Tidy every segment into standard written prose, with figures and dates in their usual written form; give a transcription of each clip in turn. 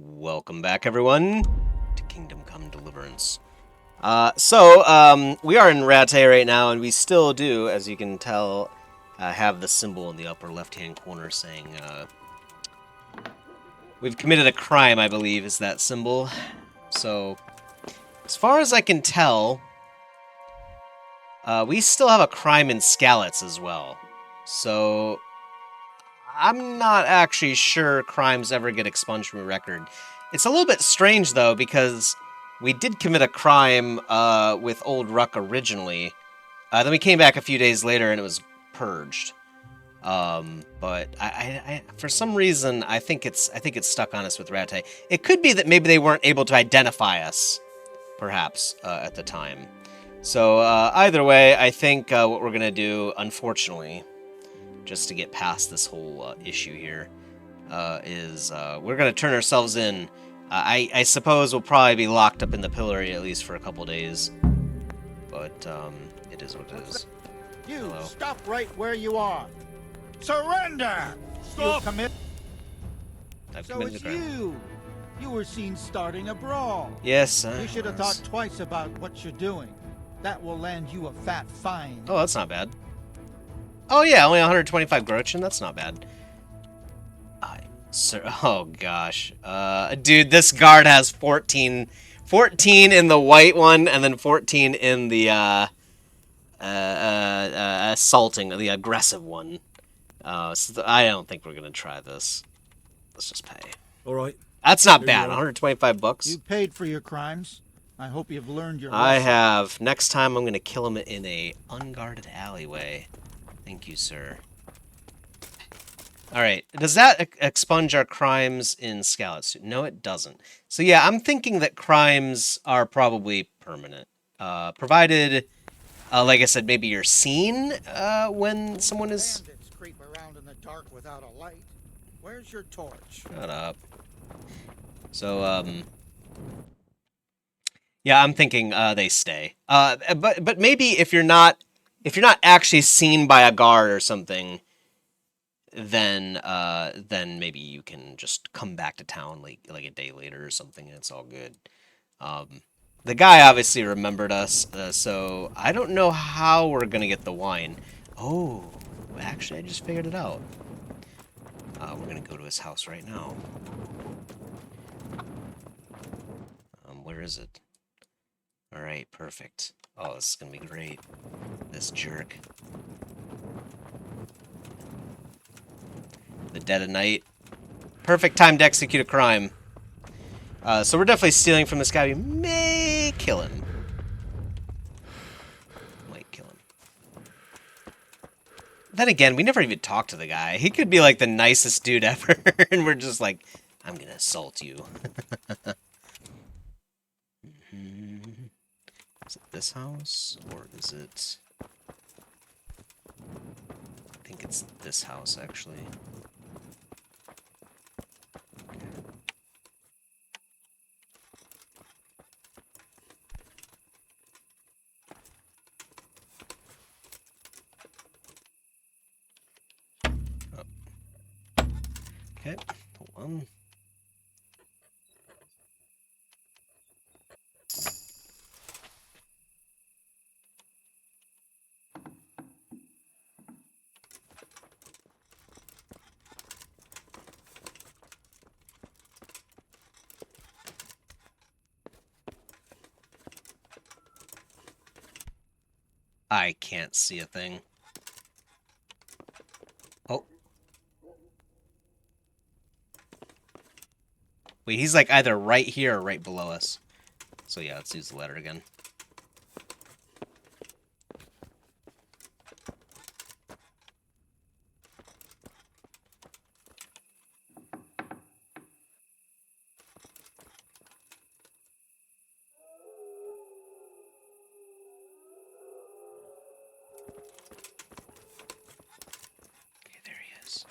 Welcome back, everyone, to Kingdom Come Deliverance. We are in Rattay right now, and we still do, as you can tell, have the symbol in the upper left-hand corner saying, we've committed a crime, I believe, is that symbol. So, as far as I can tell, we still have a crime in Skalitz as well. So, I'm not actually sure crimes ever get expunged from a record. It's a little bit strange, though, because we did commit a crime with Old Ruch originally. Then we came back a few days later and it was purged. But I for some reason, I think it's stuck on us with Rattay. It could be that maybe they weren't able to identify us, perhaps, at the time. So either way, I think what we're going to do, unfortunately, just to get past this whole issue here, is we're going to turn ourselves in. I suppose we'll probably be locked up in the pillory at least for a couple days. But it is what it is. You Hello. stop right where you are. Surrender! Stop! I've So committed it's a crime. you. You were seen starting a brawl. Yes. You should have thought twice about what you're doing. That will land you a fat fine. Oh, that's not bad. Oh yeah, only 125 groschen. That's not bad. Sir, oh gosh, dude, this guard has 14 in the white one, and then 14 in the assaulting, the aggressive one. So I don't think we're gonna try this. Let's just pay. All right. That's not Here bad. you are. 125 bucks. You paid for your crimes. I hope you've learned your I lesson. have. Next time, I'm gonna kill him in a unguarded alleyway. Thank you, sir. Alright, does that expunge our crimes in Skalitz? No, it doesn't. So yeah, I'm thinking that crimes are probably permanent. Provided, like I said, maybe you're seen when someone is... Bandits creep around in the dark without a light. Where's your torch? Shut up. So, yeah, I'm thinking they stay. But maybe if you're not actually seen by a guard or something, then maybe you can just come back to town like a day later or something, and it's all good. The guy obviously remembered us, so I don't know how we're gonna get the wine. Oh, actually, I just figured it out. We're gonna go to his house right now. Where is it? All right, perfect. Oh, this is gonna be great. This jerk. The dead of night. Perfect time to execute a crime. So we're definitely stealing from this guy. We may kill him. Might kill him. Then again, we never even talked to the guy. He could be like the nicest dude ever, and we're just like, I'm gonna assault you. Is it this house, or is it... I think it's this house, actually. Okay, hold on. I can't see a thing. Oh. Wait, he's like either right here or right below us. So yeah, let's use the ladder again. Okay, there he is.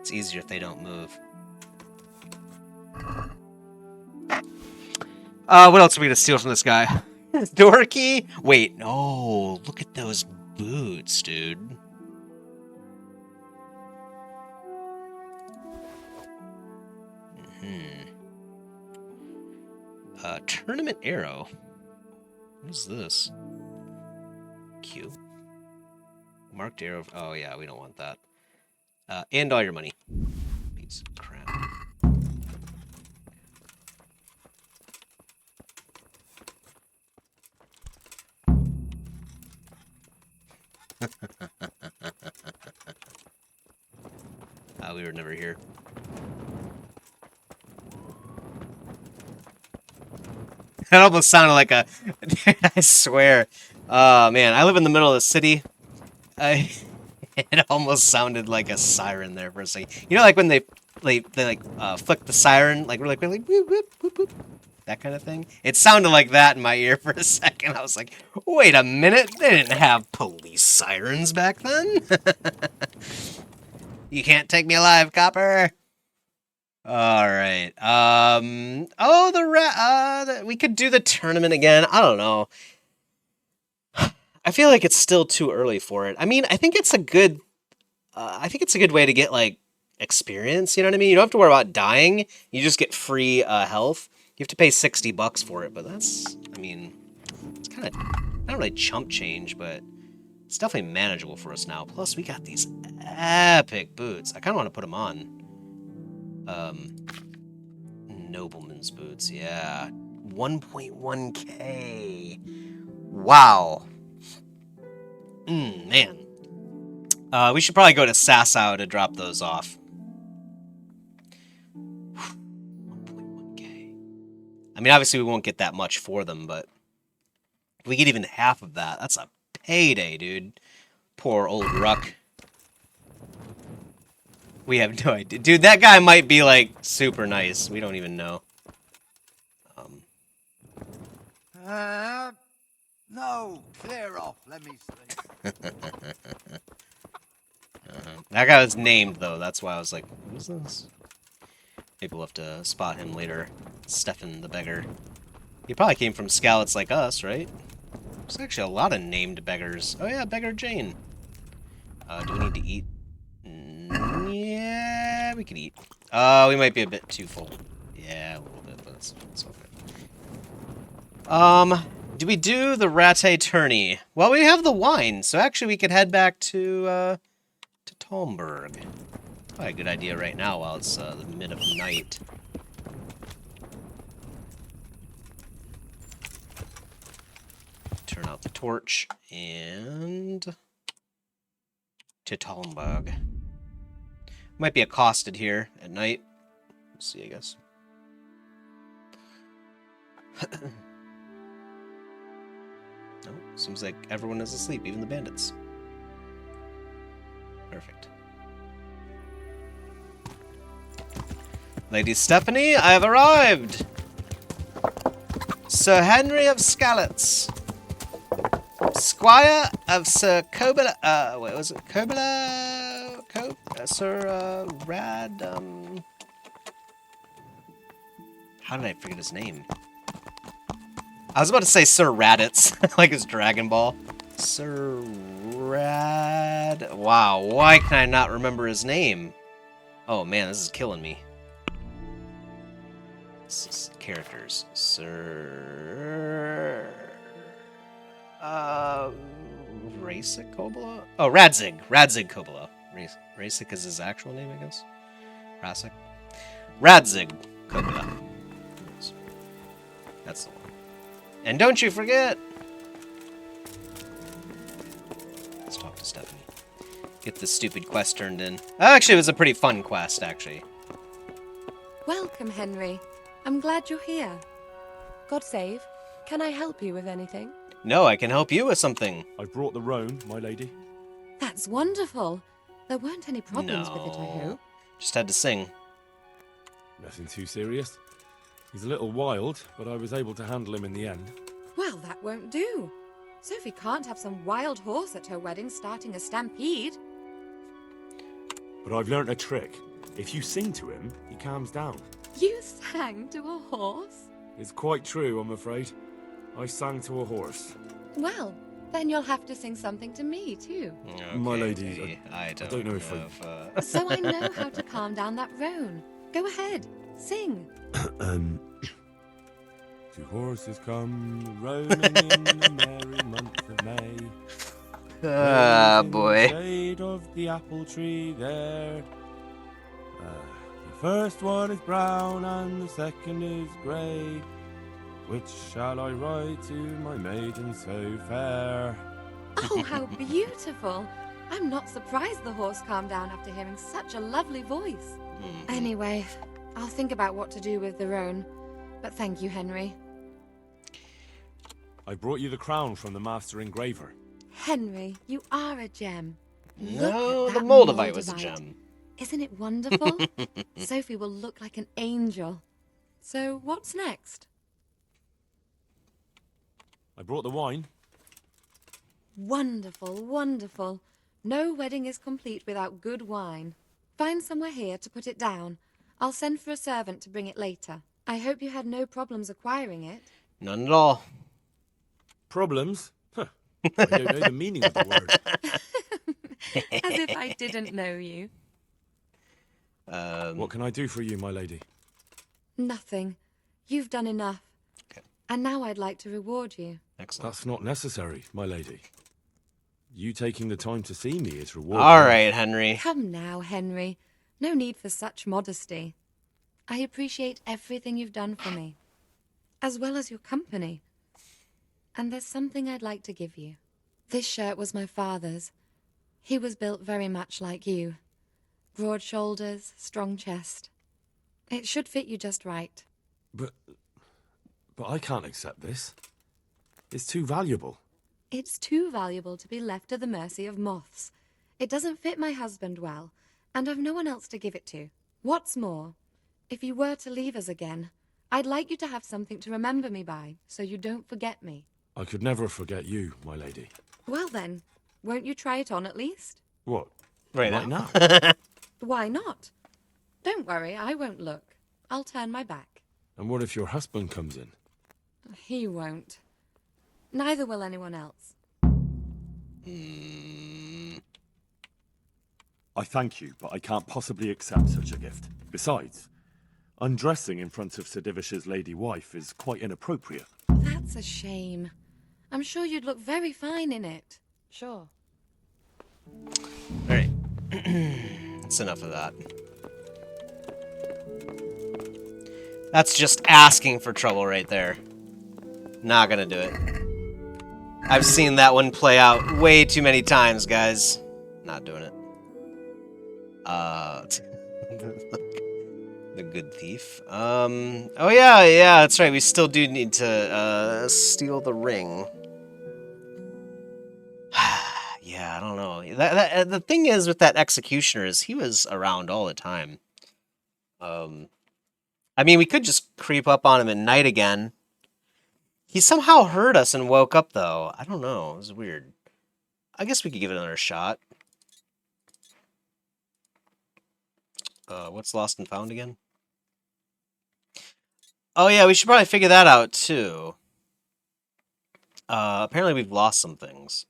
It's easier if they don't move. What else are we gonna steal from this guy? Dorky? Wait, no. Look at those boots, dude. Tournament arrow. What is this? Q. Marked arrow. Oh, yeah, we don't want that. And all your money. Piece of crap. We were never here. That almost sounded like a... I swear. Oh, man. I live in the middle of the city. It almost sounded like a siren there for a second. You know, like when they flick the siren, like we're like whoop, whoop, whoop, whoop, that kind of thing. It sounded like that in my ear for a second. I was like, wait a minute, they didn't have police sirens back then. You can't take me alive, copper. All right. Oh, we could do the tournament again. I don't know. I feel like it's still too early for it. I mean, I think it's a good way to get like experience. You know what I mean? You don't have to worry about dying. You just get free health. You have to pay $60 for it, but that's, I mean, it's kind of not really chump change, but it's definitely manageable for us now. Plus, we got these epic boots. I kind of want to put them on. Nobleman's boots, yeah. 1.1K. Wow. Man. We should probably go to Sasau to drop those off. 1.1K. I mean, obviously we won't get that much for them, but if we get even half of that, that's a payday, dude. Poor Old Ruch. We have no idea. Dude, that guy might be, like, super nice. We don't even know. No, clear off. Let me sleep. That guy was named, though. That's why I was like, who's this? Maybe we'll have to spot him later. Stefan the beggar. He probably came from Skalitz like us, right? There's actually a lot of named beggars. Oh, yeah, Beggar Jane. Do we need to eat? Yeah, we could eat. We might be a bit too full. Yeah, a little bit, but it's okay. Do we do the Rattay tourney? Well, we have the wine, so actually we could head back to Talmberg. Probably a good idea right now while it's the mid of night. Turn out the torch and to Talmberg. Might be accosted here at night. We'll see, I guess. No, seems like everyone is asleep, even the bandits. Perfect. Lady Stephanie, I have arrived! Sir Henry of Skalitz. Squire of Sir Cobula, wait, was it Cobula? Sir, how did I forget his name? I was about to say Sir Raditz, like his Dragon Ball. Sir Rad... Wow, why can I not remember his name? Oh man, this is killing me. This is characters. Sir... Racek Kobula? Oh, Radzig. Radzig Kobula. Racek is his actual name, I guess. Racek. Radzig Kobula. That's the one. And don't you forget! Let's talk to Stephanie. Get this stupid quest turned in. Actually, it was a pretty fun quest, actually. Welcome, Henry. I'm glad you're here. God save. Can I help you with anything? No, I can help you with something. I've brought the roan, my lady. That's wonderful. There weren't any problems with it, I hope. Just had to sing. Nothing too serious. He's a little wild, but I was able to handle him in the end. Well, that won't do. Sophie can't have some wild horse at her wedding starting a stampede. But I've learnt a trick. If you sing to him, he calms down. You sang to a horse? It's quite true, I'm afraid. I sang to a horse. Well, then you'll have to sing something to me, too. My lady, I don't know if So I know how to calm down that roan. Go ahead, sing. Two horses come roaming in the merry month of May. Ah, Grazing in boy. the shade of the apple tree there. The first one is brown and the second is grey. Which shall I ride to, my maiden so fair? Oh, how beautiful. I'm not surprised the horse calmed down after hearing such a lovely voice. Anyway, I'll think about what to do with the roan. But thank you, Henry. I brought you the crown from the master engraver. Henry, you are a gem. No, Look the at that Moldavite was a Moldavite. gem. Isn't it wonderful? Sophie will look like an angel. So, what's next? I brought the wine. Wonderful, wonderful. No wedding is complete without good wine. Find somewhere here to put it down. I'll send for a servant to bring it later. I hope you had no problems acquiring it. None at all. Problems? Huh. I don't know the meaning of the word. As if I didn't know you. What can I do for you, my lady? Nothing. You've done enough. Okay. And now I'd like to reward you. Excellent. That's not necessary, my lady. You taking the time to see me is rewarding. All right, Henry. Come now, Henry. No need for such modesty. I appreciate everything you've done for me, as well as your company. And there's something I'd like to give you. This shirt was my father's. He was built very much like you. Broad shoulders, strong chest. It should fit you just right. But I can't accept this. It's too valuable. It's too valuable to be left to the mercy of moths. It doesn't fit my husband well, and I've no one else to give it to. What's more, if you were to leave us again, I'd like you to have something to remember me by, so you don't forget me. I could never forget you, my lady. Well then, won't you try it on at least? What? Right now? Why not? Don't worry, I won't look. I'll turn my back. And what if your husband comes in? He won't. Neither will anyone else. I thank you, but I can't possibly accept such a gift. Besides, undressing in front of Sir Divish's lady wife is quite inappropriate. That's a shame. I'm sure you'd look very fine in it. Sure. All right. That's enough of that. That's just asking for trouble right there. Not gonna do it. I've seen that one play out way too many times, guys. Not doing it. The good thief. Oh yeah, that's right. We still do need to steal the ring. Yeah, I don't know. The thing is with that executioner is he was around all the time. I mean, we could just creep up on him at night again. He somehow heard us and woke up, though. I don't know. It was weird. I guess we could give it another shot. What's lost and found again? Oh, yeah, we should probably figure that out, too. Apparently we've lost some things.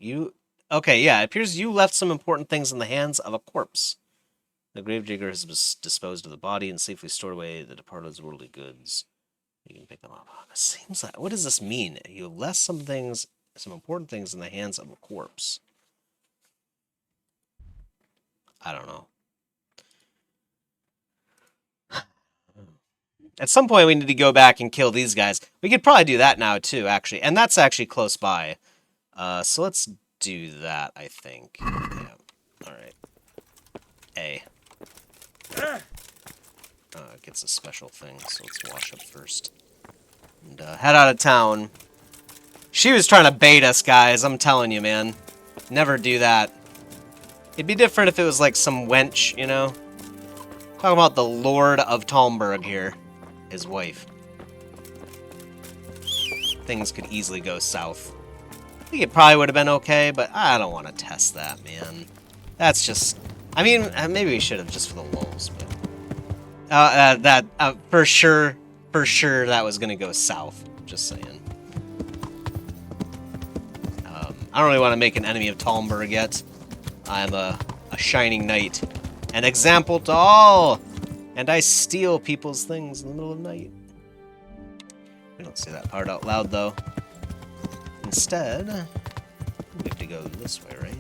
Okay, yeah, it appears you left some important things in the hands of a corpse. The gravedigger has disposed of the body and safely stored away the departed's worldly goods. You can pick them up. It seems like, what does this mean? You left some important things in the hands of a corpse. I don't know. At some point, we need to go back and kill these guys. We could probably do that now, too, actually. And that's actually close by. So let's do that, I think. Yeah. All right. A. It gets a special thing, so let's wash up first. And head out of town. She was trying to bait us, guys. I'm telling you, man. Never do that. It'd be different if it was like some wench, you know? Talking about the Lord of Talmberg here. His wife. Things could easily go south. I think it probably would have been okay, but I don't want to test that, man. That's just... I mean, maybe we should have just for the lulz, but... for sure that was gonna go south. Just saying. I don't really want to make an enemy of Talmberg yet. I am a shining knight. An example to all! And I steal people's things in the middle of the night. We don't say that part out loud, though. Instead, we have to go this way, right?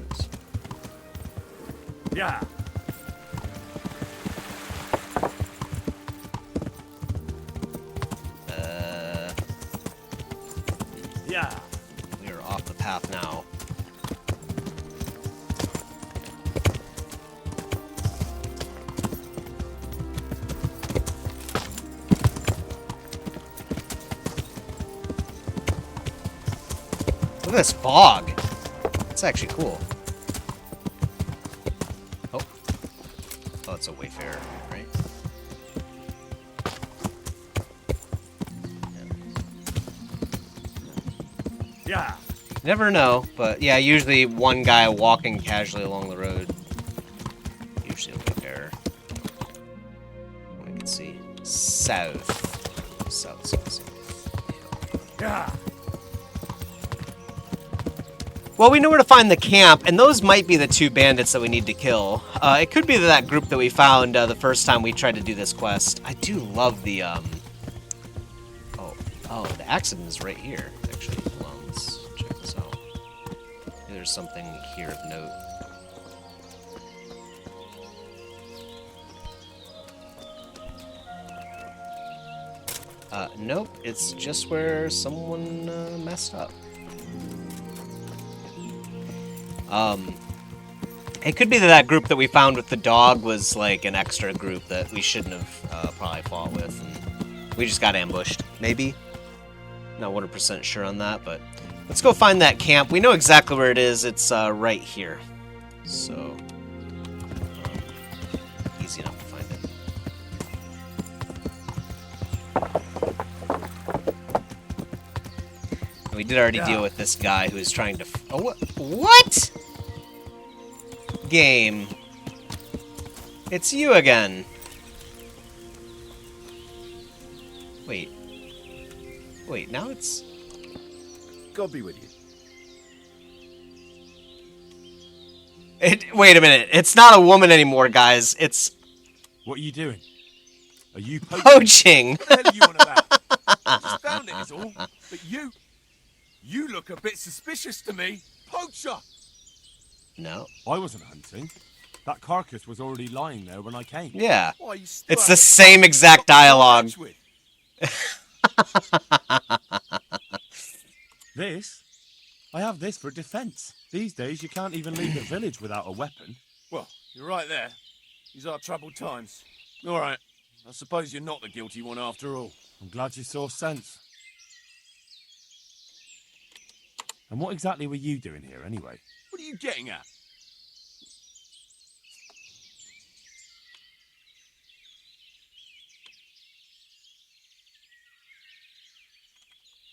Yeah. Yeah. We are off the path now. Look at this fog. It's actually cool. Oh. Oh, it's a wayfarer, right? Yeah. Never know, but yeah, usually one guy walking casually along the road. Usually a wayfarer. We can see. South. South. Yeah. Well, we know where to find the camp, and those might be the two bandits that we need to kill. It could be that group that we found the first time we tried to do this quest. I do love the, Oh, the accident is right here, actually. Hold on, let's check this out. Maybe there's something here of note. Nope, it's just where someone messed up. It could be that group that we found with the dog was like an extra group that we shouldn't have probably fought with, and we just got ambushed. Maybe? Not 100% sure on that, but let's go find that camp. We know exactly where it is. It's right here. So, easy enough to find it. And we did already deal with this guy who is trying to... Oh, what? Game. It's you again. Wait. Wait, now it's... God be with you. Wait a minute. It's not a woman anymore, guys. It's... What are you doing? Are you poaching? What the hell are you on about? Just found it is all. But you look a bit suspicious to me. Poacher! No. I wasn't hunting. That carcass was already lying there when I came. Yeah. Why, you still It's the haven't same exact dialogue. This? I have this for defense. These days you can't even leave the village without a weapon. Well, you're right there. These are troubled times. All right. I suppose you're not the guilty one after all. I'm glad you saw sense. And what exactly were you doing here anyway? What are you getting at?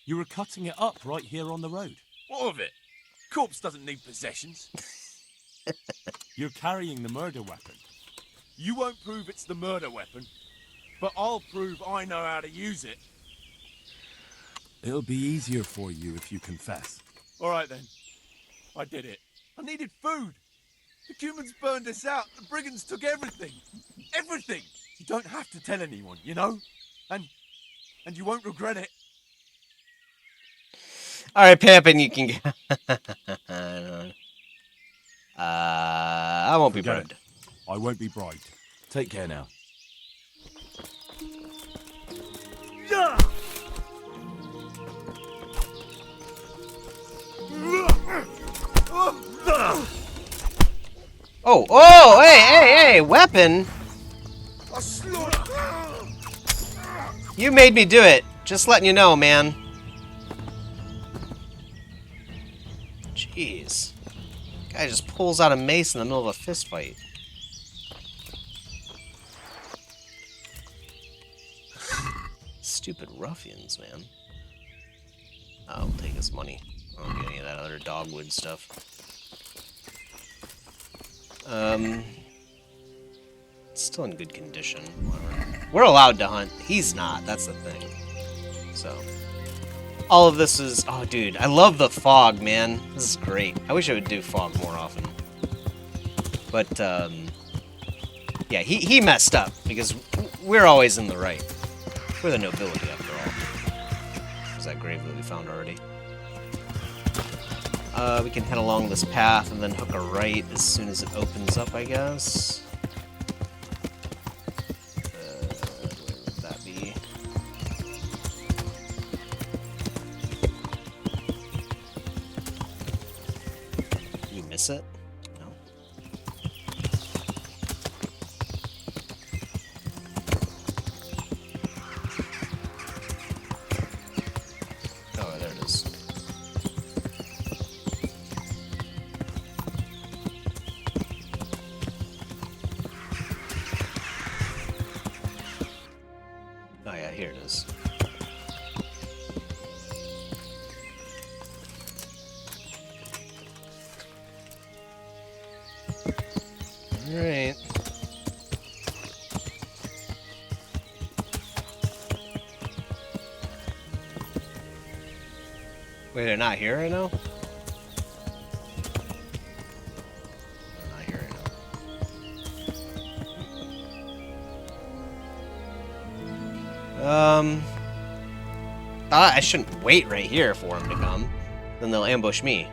You were cutting it up right here on the road. What of it? Corpse doesn't need possessions. You're carrying the murder weapon. You won't prove it's the murder weapon, but I'll prove I know how to use it. It'll be easier for you if you confess. All right then. I did it. I needed food. The humans burned us out. The brigands took everything. Everything. You don't have to tell anyone, you know? And you won't regret it. All right, Pippin, you can get... I won't be bribed. I won't be bribed. Take care now. Oh, hey, weapon! You made me do it. Just letting you know, man. Jeez. Guy just pulls out a mace in the middle of a fist fight. Stupid ruffians, man. I'll take his money. I don't get any of that other dogwood stuff. It's still in good condition. Whatever. We're allowed to hunt. He's not. That's the thing. So. all of this is... Oh, dude, I love the fog, man. This is great. I wish I would do fog more often. But, yeah, he messed up, because we're always in the right. We're the nobility, after all. There's that grave that we found already. We can head along this path and then hook a right as soon as it opens up, I guess. Where would that be? Did we miss it? No. Oh, there it is. Oh yeah, here it is. Alright. Wait, they're not here right now? They're not here right now. I shouldn't wait right here for them to come. Then they'll ambush me.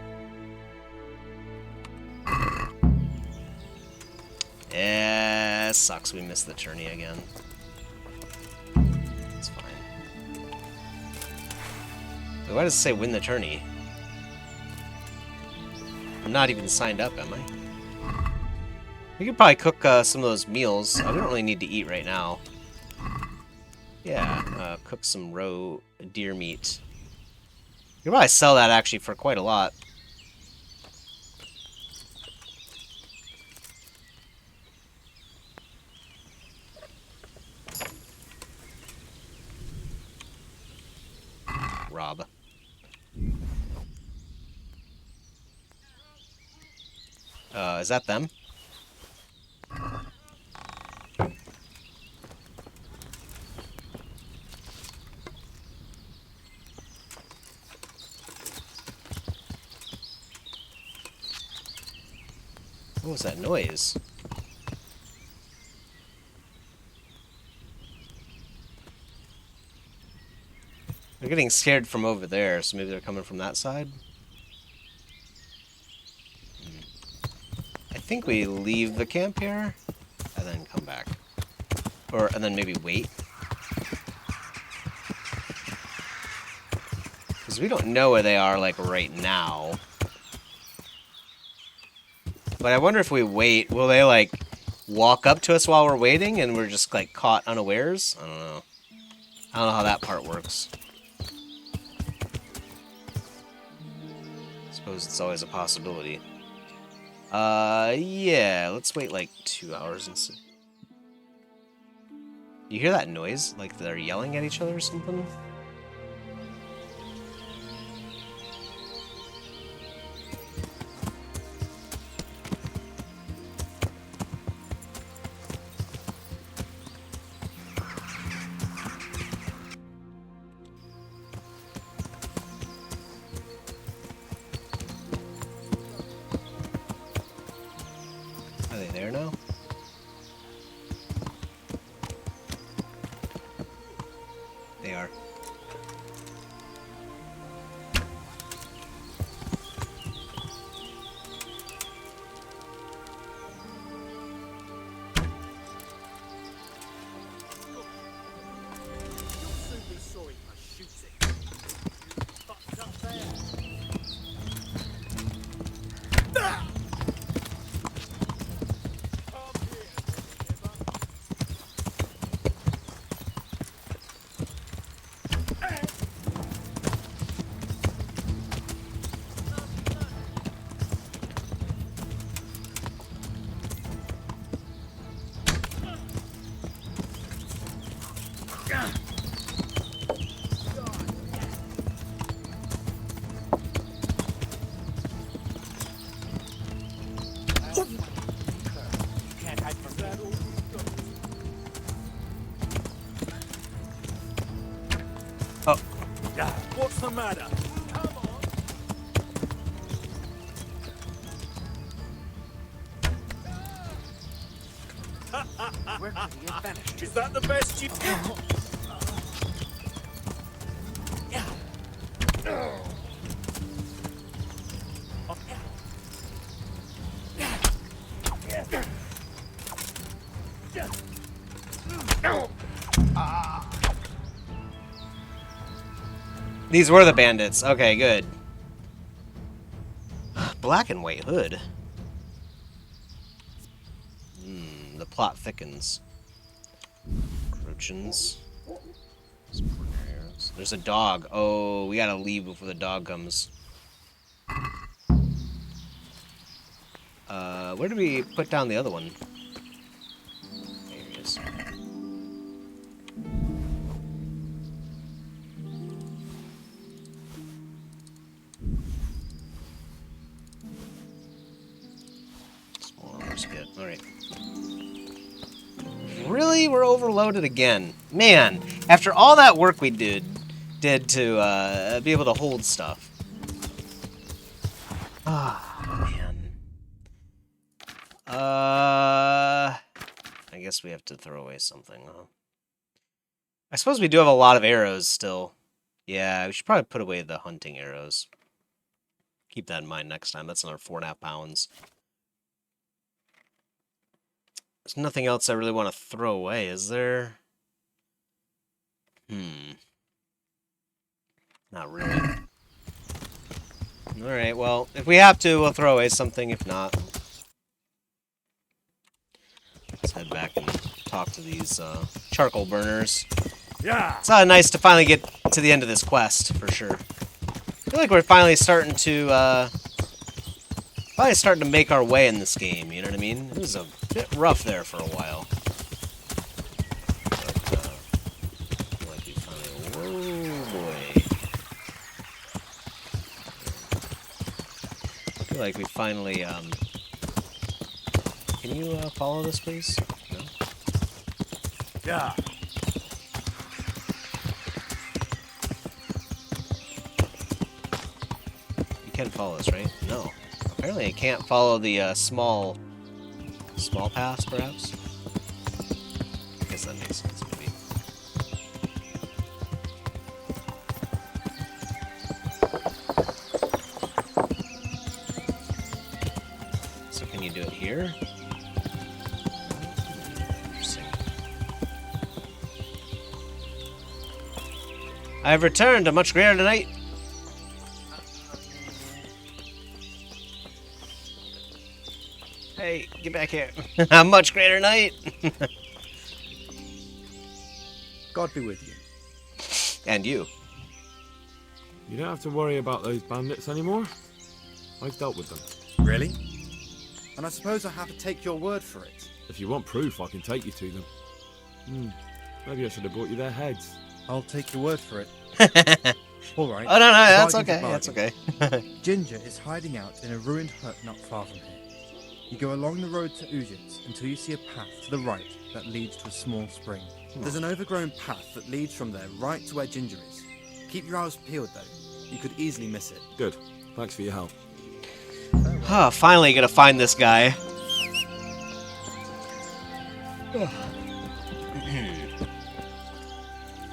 Yeah, sucks we missed the tourney again. It's fine. Wait, why does it say win the tourney? I'm not even signed up, am I? We could probably cook some of those meals. I don't really need to eat right now. Yeah, cook some raw deer meat. You could probably sell that actually for quite a lot. Rob. Is that them? What was that noise? They're getting scared from over there, so maybe they're coming from that side? I think we leave the camp here, and then come back. And then maybe wait. Because we don't know where they are, like, right now. But I wonder if we wait, will they, like, walk up to us while we're waiting, and we're just, like, caught unawares? I don't know. I don't know how that part works. Suppose it's always a possibility. Yeah, let's wait like 2 hours and see. You hear that noise? Like they're yelling at each other or something? Are they there now? They are. the matter? Where could he have vanished? Is that the best you... These were the bandits. Okay, good. Black and white hood. The plot thickens. Groschens. There's a dog. Oh, we gotta leave before the dog comes. Where did we put down the other one? There he is. Small brisket. Alright. Really? We're overloaded again. Man, after all that work we did to be able to hold stuff. Ah, man. I guess we have to throw away something, huh? I suppose we do have a lot of arrows still. Yeah, we should probably put away the hunting arrows. Keep that in mind next time. That's another 4.5 pounds. There's nothing else I really want to throw away, is there? Not really. Alright, well, if we have to, we'll throw away something. If not, let's head back and talk to these charcoal burners. Yeah. It's nice to finally get to the end of this quest, for sure. I feel like we're finally starting to make our way in this game, you know what I mean? It was a bit rough there for a while. But, I feel like we finally... Whoa, boy. I feel like we finally, Can you, follow this, please? No? Yeah. You can follow this, right? No. Apparently I can't follow the, small paths, perhaps? I guess that makes sense, maybe. So can you do it here? Interesting. I have returned, a much greater tonight. Hey, get back here. A much greater night. God be with you. And you. You don't have to worry about those bandits anymore. I've dealt with them. Really? And I suppose I have to take your word for it. If you want proof, I can take you to them. Maybe I should have brought you their heads. I'll take your word for it. All right. Oh, no, that's Bargain's a okay. That's okay. Ginger is hiding out in a ruined hut not far from here. You go along the road to Uzhitz until you see a path to the right that leads to a small spring. There's an overgrown path that leads from there right to where Ginger is. Keep your eyes peeled, though. You could easily miss it. Good. Thanks for your help. Oh, finally gonna find this guy.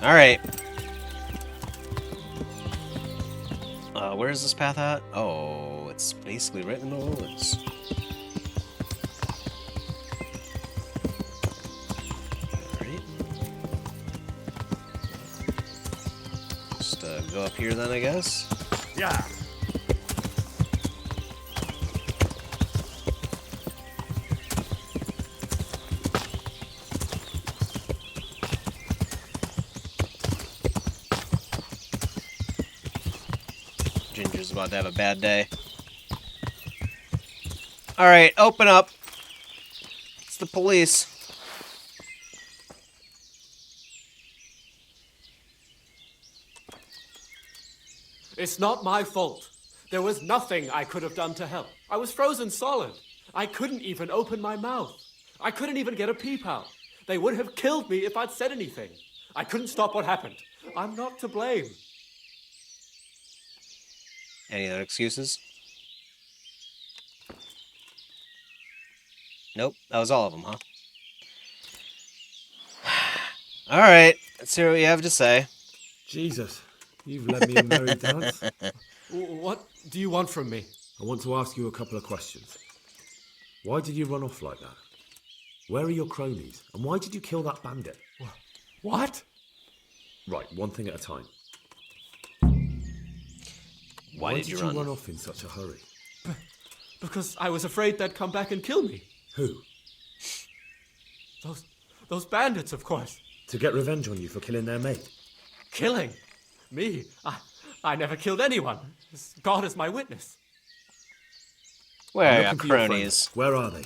Alright. Where's this path at? Oh, it's basically right in the middle of the woods. Alright. Just go up here then, I guess. Yeah. Ginger's about to have a bad day. Alright, open up. It's the police. It's not my fault. There was nothing I could have done to help. I was frozen solid. I couldn't even open my mouth. I couldn't even get a peep out. They would have killed me if I'd said anything. I couldn't stop what happened. I'm not to blame. Any other excuses? Nope, that was all of them, huh? Alright, let's hear what you have to say. Jesus, you've led me a merry dance. What do you want from me? I want to ask you a couple of questions. Why did you run off like that? Where are your cronies? And why did you kill that bandit? What? Right, one thing at a time. Why did you run? run off in such a hurry? Because I was afraid they'd come back and kill me. Who? Those bandits, of course. To get revenge on you for killing their mate? Killing? Me? I never killed anyone. God is my witness. Where are I'm your looking for your cronies? friends. Where are they?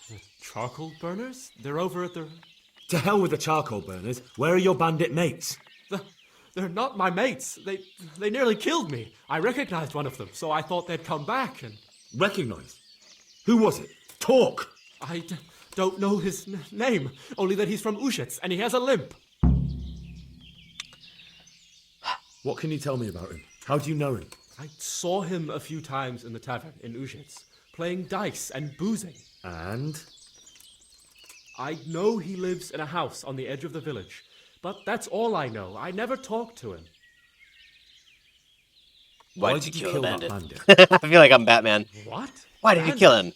The charcoal burners? They're over at the... To hell with the charcoal burners. Where are your bandit mates? They're not my mates. They nearly killed me. I recognized one of them, so I thought they'd come back and... Recognized? Who was it? Talk! I don't know his name, only that he's from Uzhitz and he has a limp. What can you tell me about him? How do you know him? I saw him a few times in the tavern in Uzhitz, playing dice and boozing. And? I know he lives in a house on the edge of the village, but that's all I know. I never talked to him. Why did you kill that the bandit? I feel like I'm Batman. What? Why did you kill him?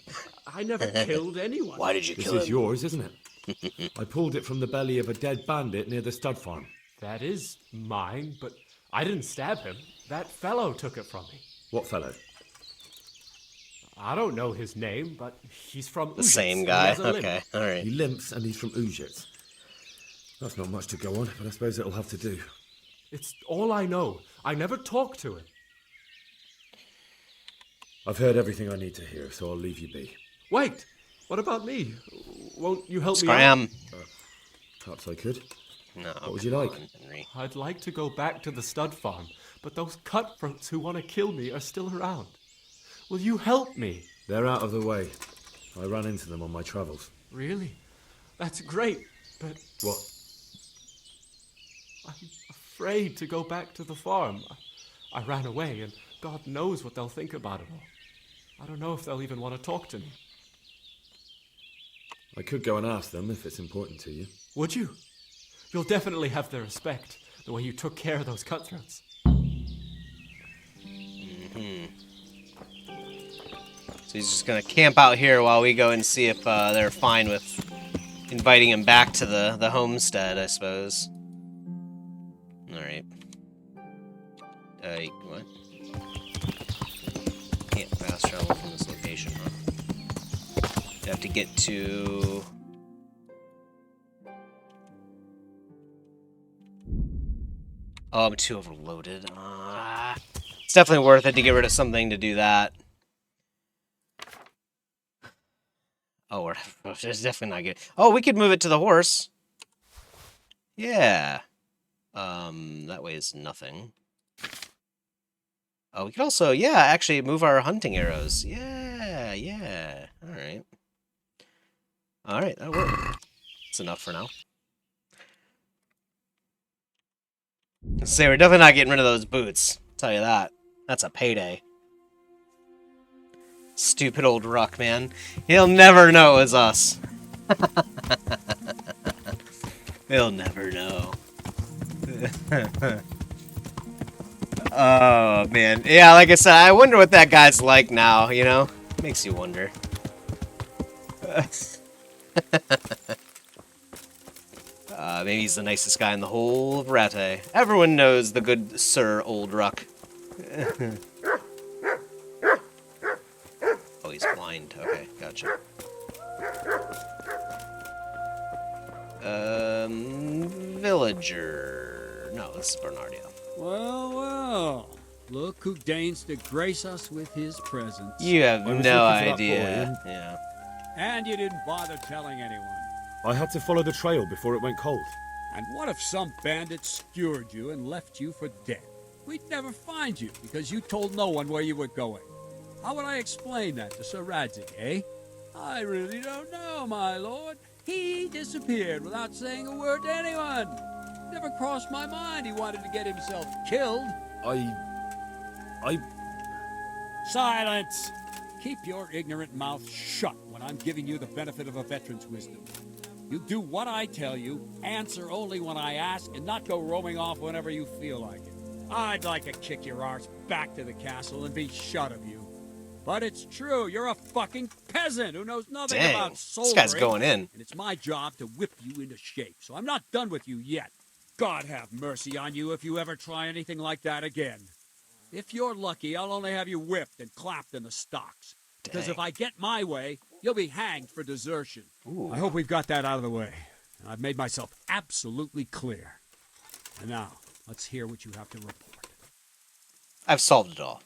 I never killed anyone. Why did you This kill him? is yours, isn't it? I pulled it from the belly of a dead bandit near the stud farm. That is mine, but I didn't stab him. That fellow took it from me. What fellow? I don't know his name, but he's from The Uzhitz, same and he guy. has a limp. Okay, alright. He limps and he's from Uzhitz. That's not much to go on, but I suppose it'll have to do. It's all I know. I never talked to him. I've heard everything I need to hear, so I'll leave you be. Wait, what about me? Won't you help me Scram. Perhaps I could. No. What would you come like? on, Henry. out? I'd like to go back to the stud farm, but those cutthroats who want to kill me are still around. Will you help me? They're out of the way. I ran into them on my travels. Really? That's great, but What? I'm afraid to go back to the farm. I ran away, and God knows what they'll think about it all. I don't know if they'll even want to talk to me. I could go and ask them if it's important to you. Would you? You'll definitely have their respect, the way you took care of those cutthroats. So he's just gonna camp out here while we go and see if they're fine with inviting him back to the homestead, I suppose. Alright. What? Can't fast travel from this location, huh? You have to get to... Oh, I'm too overloaded. It's definitely worth it to get rid of something to do that. Oh, it's definitely not good. Oh, we could move it to the horse. Yeah. That weighs nothing. Oh, we could also, yeah, actually move our hunting arrows. Yeah, yeah. Alright. Alright, that'll work. That's enough for now. Let's say we're definitely not getting rid of those boots. I'll tell you that. That's a payday. Stupid old Ruch, man. He'll never know it was us. He'll never know. Oh, man. Yeah, like I said, I wonder what that guy's like now, you know? Makes you wonder. Maybe he's the nicest guy in the whole of Rattay. Everyone knows the good Sir Old Ruch. Oh, he's blind. Okay, gotcha. Villager. No, this is Bernardio. Well, well. Look who deigns to grace us with his presence. You have I was no looking for that idea. boy, Yeah. And you didn't bother telling anyone. I had to follow the trail before it went cold. And what if some bandit skewered you and left you for dead? We'd never find you because you told no one where you were going. How would I explain that to Sir Godwin, eh? I really don't know, my lord. He disappeared without saying a word to anyone. Never crossed my mind he wanted to get himself killed. I Silence! Keep your ignorant mouth shut when I'm giving you the benefit of a veteran's wisdom. You do what I tell you, answer only when I ask, and not go roaming off whenever you feel like it. I'd like to kick your arse back to the castle and be shut of you. But it's true, you're a fucking peasant who knows nothing Dang, about this soldiering. guy's going in. And it's my job to whip you into shape, so I'm not done with you yet. God have mercy on you if you ever try anything like that again. If you're lucky, I'll only have you whipped and clapped in the stocks. Because if I get my way, you'll be hanged for desertion. Ooh. I hope we've got that out of the way. I've made myself absolutely clear. And now, let's hear what you have to report. I've solved it all.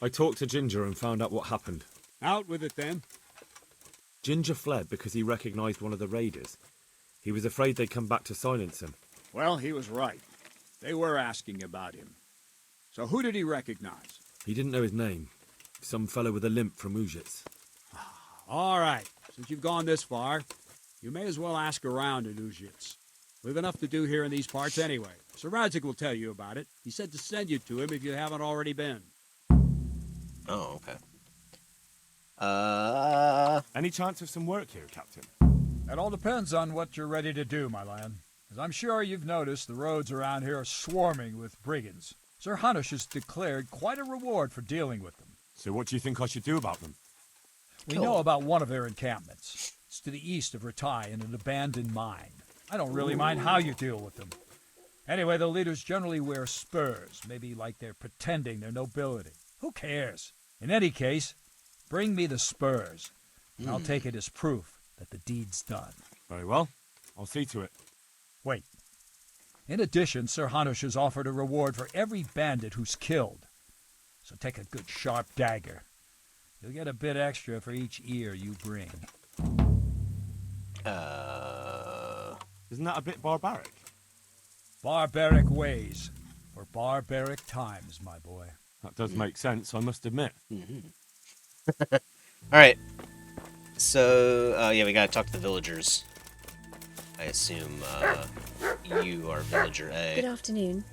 I talked to Ginger and found out what happened. Out with it, then. Ginger fled because he recognized one of the raiders. He was afraid they'd come back to silence him. Well, he was right. They were asking about him. So who did he recognize? He didn't know his name. Some fellow with a limp from Uzhitz. All right. Since you've gone this far, you may as well ask around in Uzhitz. We've enough to do here in these parts anyway. Sir Godwin will tell you about it. He said to send you to him if you haven't already been. Oh, okay. Any chance of some work here, Captain? It all depends on what you're ready to do, my lad. As I'm sure you've noticed, the roads around here are swarming with brigands. Sir Hanush has declared quite a reward for dealing with them. So what do you think I should do about them? We know about one of their encampments. It's to the east of Rattay in an abandoned mine. I don't really mind how you deal with them. Anyway, the leaders generally wear spurs, maybe like they're pretending they're nobility. Who cares? In any case, bring me the spurs, and I'll take it as proof that the deed's done. Very well. I'll see to it. Wait. In addition, Sir Hanush has offered a reward for every bandit who's killed. So take a good sharp dagger. You'll get a bit extra for each ear you bring. Isn't that a bit barbaric? Barbaric ways for barbaric times, my boy. That does make sense, I must admit. All right. So, yeah, we gotta talk to the villagers. I assume you are villager A. Good afternoon.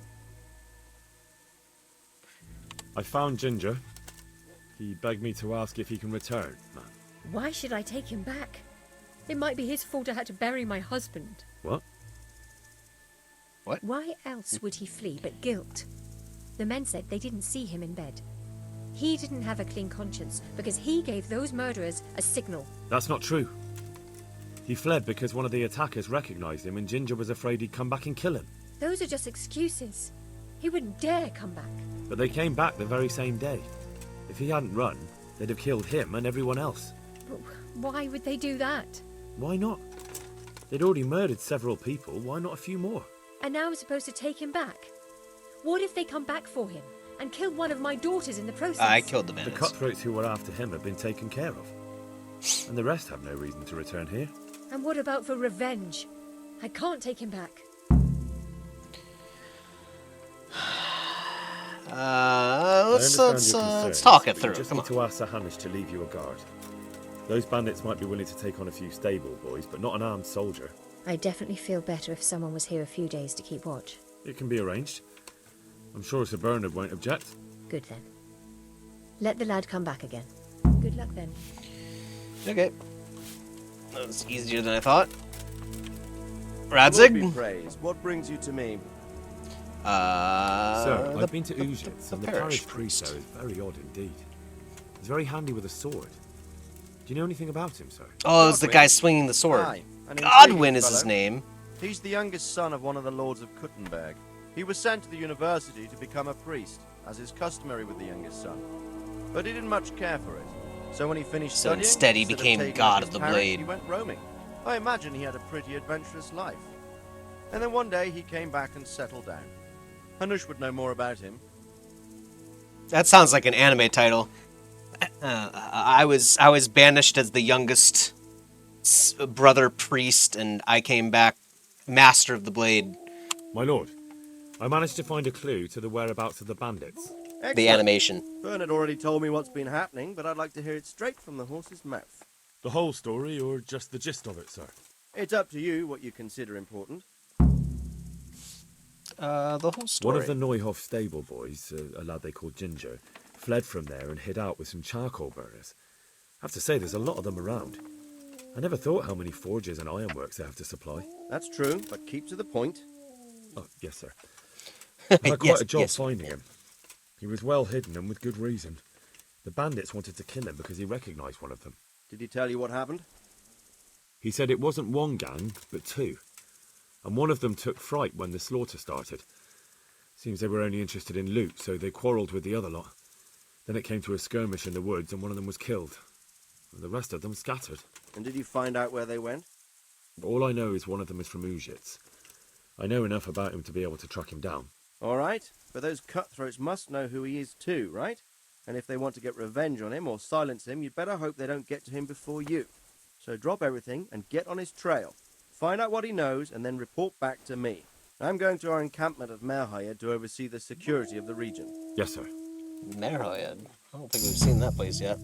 I found Ginger. He begged me to ask if he can return, man. Why should I take him back? It might be his fault I had to bury my husband. What? What? Why else would he flee but guilt? The men said they didn't see him in bed. He didn't have a clean conscience because he gave those murderers a signal. That's not true. He fled because one of the attackers recognized him and Ginger was afraid he'd come back and kill him. Those are just excuses. He wouldn't dare come back. But they came back the very same day. If he hadn't run, they'd have killed him and everyone else. But why would they do that? Why not? They'd already murdered several people, why not a few more? And now I'm supposed to take him back? What if they come back for him and kill one of my daughters in the process? I killed the The bandits. cutthroats who were after him have been taken care of. And the rest have no reason to return here. And what about for revenge? I can't take him back. Let's talk it through. You just Come need on. to ask Sir Hanush to leave you a guard. Those bandits might be willing to take on a few stable boys, but not an armed soldier. I'd definitely feel better if someone was here a few days to keep watch. It can be arranged. I'm sure Sir Bernard won't object. Good then. Let the lad come back again. Good luck then. Okay. That was easier than I thought. Lord be Radzig? praised. What brings you to me? Sir, I've been to Uzhitz, the and the parish parish priest there is very odd indeed. He's very handy with a sword. Do you know anything about him, sir? Oh, it was the guy swinging the sword. Aye, an Godwin intriguing is his fellow. name. He's the youngest son of one of the lords of Kuttenberg. He was sent to the university to become a priest, as is customary with the youngest son. But he didn't much care for it. So when he finished So studying, instead he instead of became taking God up of his the parish, blade. He went roaming. I imagine he had a pretty adventurous life. And then one day he came back and settled down. Hanush would know more about him. That sounds like an anime title. I was banished as the youngest brother priest, and I came back master of the blade. My lord, I managed to find a clue to the whereabouts of the bandits. The Excellent. animation. Bernard already told me what's been happening, but I'd like to hear it straight from the horse's mouth. The whole story, or just the gist of it, sir? It's up to you what you consider important. The whole story. One of the Neuhoff stable boys, a lad they called Ginger, fled from there and hid out with some charcoal burners. I have to say, there's a lot of them around. I never thought how many forges and ironworks they have to supply. That's true, but keep to the point. Oh, yes, sir. I had quite Yes, a job yes. finding him. He was well hidden and with good reason. The bandits wanted to kill him because he recognised one of them. Did he tell you what happened? He said it wasn't one gang, but two. And one of them took fright when the slaughter started. Seems they were only interested in loot, so they quarrelled with the other lot. Then it came to a skirmish in the woods and one of them was killed. And the rest of them scattered. And did you find out where they went? All I know is one of them is from Uzhitz. I know enough about him to be able to track him down. All right, but those cutthroats must know who he is too, right? And if they want to get revenge on him or silence him, you'd better hope they don't get to him before you. So drop everything and get on his trail. Find out what he knows and then report back to me. I'm going to our encampment at Merhayed to oversee the security of the region. Yes, sir. Merhayed. I don't think we've seen that place yet.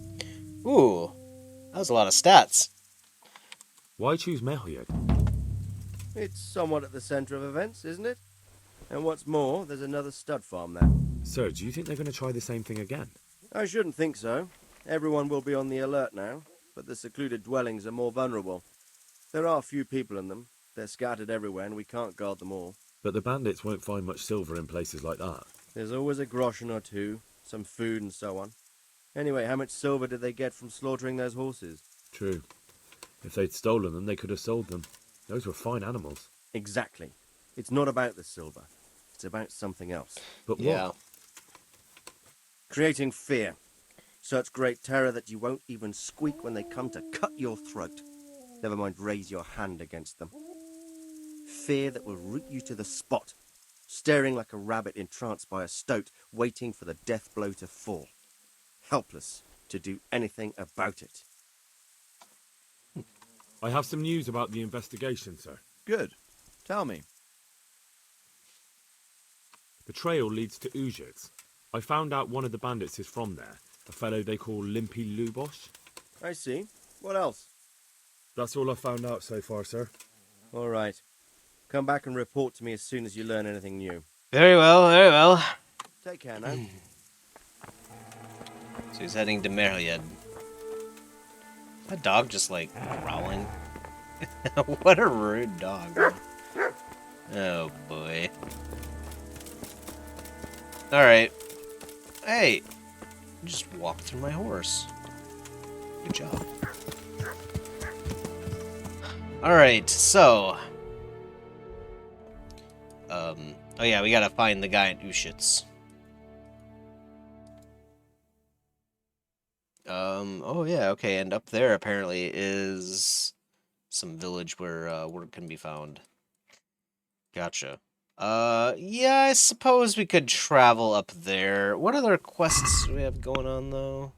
Ooh, that was a lot of stats. Why choose Merhayed? It's somewhat at the centre of events, isn't it? And what's more, there's another stud farm there. Sir, do you think they're going to try the same thing again? I shouldn't think so. Everyone will be on the alert now, but the secluded dwellings are more vulnerable. There are few people in them. They're scattered everywhere and we can't guard them all. But the bandits won't find much silver in places like that. There's always a groschen or two, some food and so on. Anyway, how much silver did they get from slaughtering those horses? True. If they'd stolen them, they could have sold them. Those were fine animals. Exactly. It's not about the silver. It's about something else. But what? Yeah. Creating fear. Such great terror that you won't even squeak when they come to cut your throat. Never mind raise your hand against them. Fear that will root you to the spot, staring like a rabbit entranced by a stoat, waiting for the death blow to fall. Helpless to do anything about it. I have some news about the investigation, sir. Good. Tell me. The trail leads to Uzhitz. I found out one of the bandits is from there, a fellow they call Limpy Lubosh. I see. What else? That's all I found out so far, sir. All right. Come back and report to me as soon as you learn anything new. Very well, very well. Take care now. So he's heading to Merhayed. That dog just like growling. What a rude dog. Oh boy. Alright. Hey! You just walked through my horse. Good job. Alright, so. Oh yeah, we gotta find the guy in Uzhitz. Oh yeah, okay, and up there apparently is some village where work can be found. Gotcha. Yeah, I suppose we could travel up there. What other quests do we have going on, though?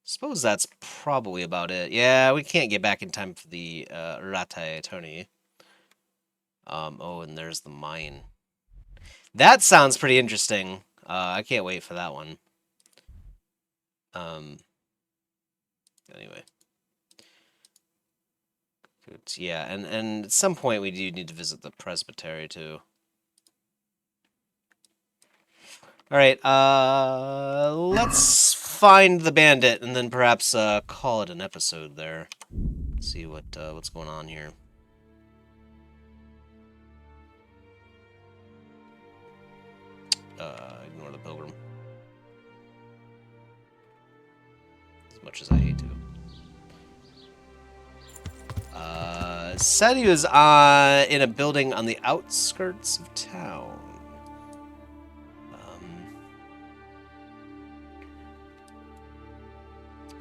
Suppose that's probably about it. Yeah, we can't get back in time for the Rattay tourney. Oh, and there's the mine. That sounds pretty interesting. I can't wait for that one. Anyway. Good. Yeah, and at some point we do need to visit the presbytery, too. Alright, let's find the bandit, and then perhaps call it an episode there. See what's going on here. Ignore the pilgrim. As much as I hate to. Said he was in a building on the outskirts of town.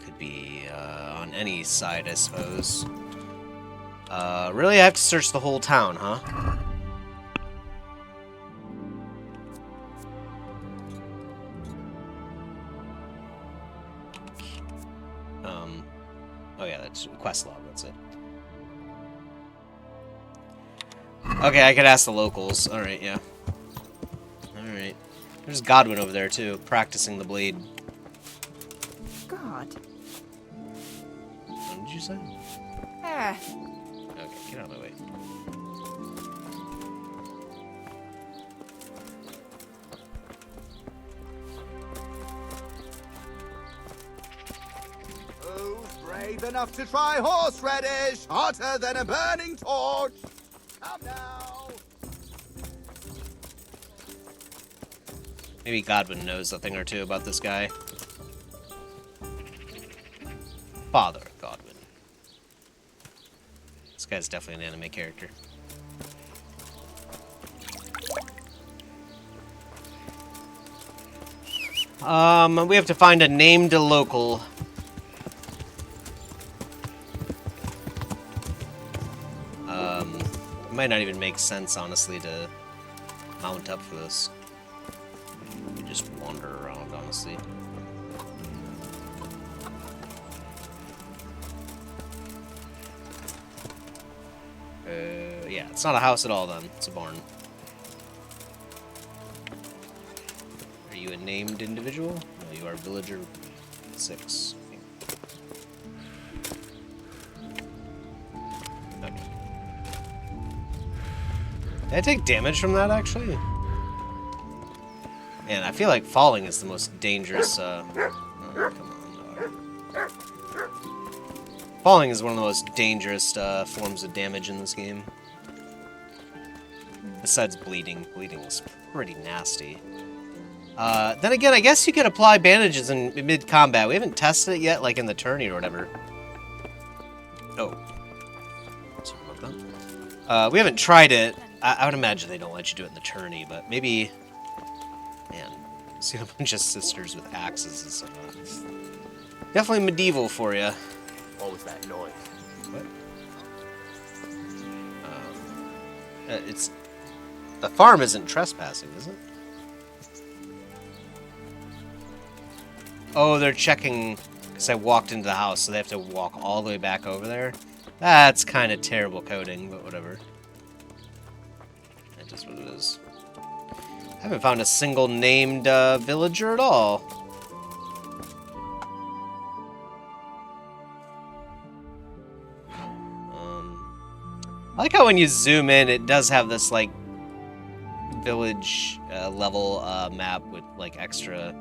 Could be on any side, I suppose. Really, I have to search the whole town, huh? Oh yeah, that's quest log, that's it. Okay, I could ask the locals. Alright, yeah. Alright. There's Godwin over there, too, practicing the blade. God. What did you say? Ah. Okay, get out of my way. Brave enough to try horseradish, hotter than a burning torch. Come now. Maybe Godwin knows a thing or two about this guy. Father Godwin. This guy's definitely an anime character. We have to find a named local. It might not even make sense, honestly, to mount up for this. We just wander around, honestly. Yeah, it's not a house at all, then. It's a barn. Are you a named individual? No, you are villager 6. Okay. Did I take damage from that, actually? Man, I feel like falling is the most dangerous, oh, come on, dog. Falling is one of the most dangerous, forms of damage in this game. Besides bleeding. Bleeding is pretty nasty. Then again, I guess you can apply bandages in mid-combat. We haven't tested it yet, like in the tourney or whatever. Oh. Sorry about that. We haven't tried it. I would imagine they don't let you do it in the tourney, but maybe... Man, see a bunch of sisters with axes and stuff. Definitely medieval for you. What was that noise? What? It's... The farm isn't trespassing, is it? Oh, they're checking... Because I walked into the house, so they have to walk all the way back over there. That's kind of terrible coding, but whatever. That is what it is. I haven't found a single named villager at all. I like how when you zoom in, it does have this, like, village level map with, like, extra,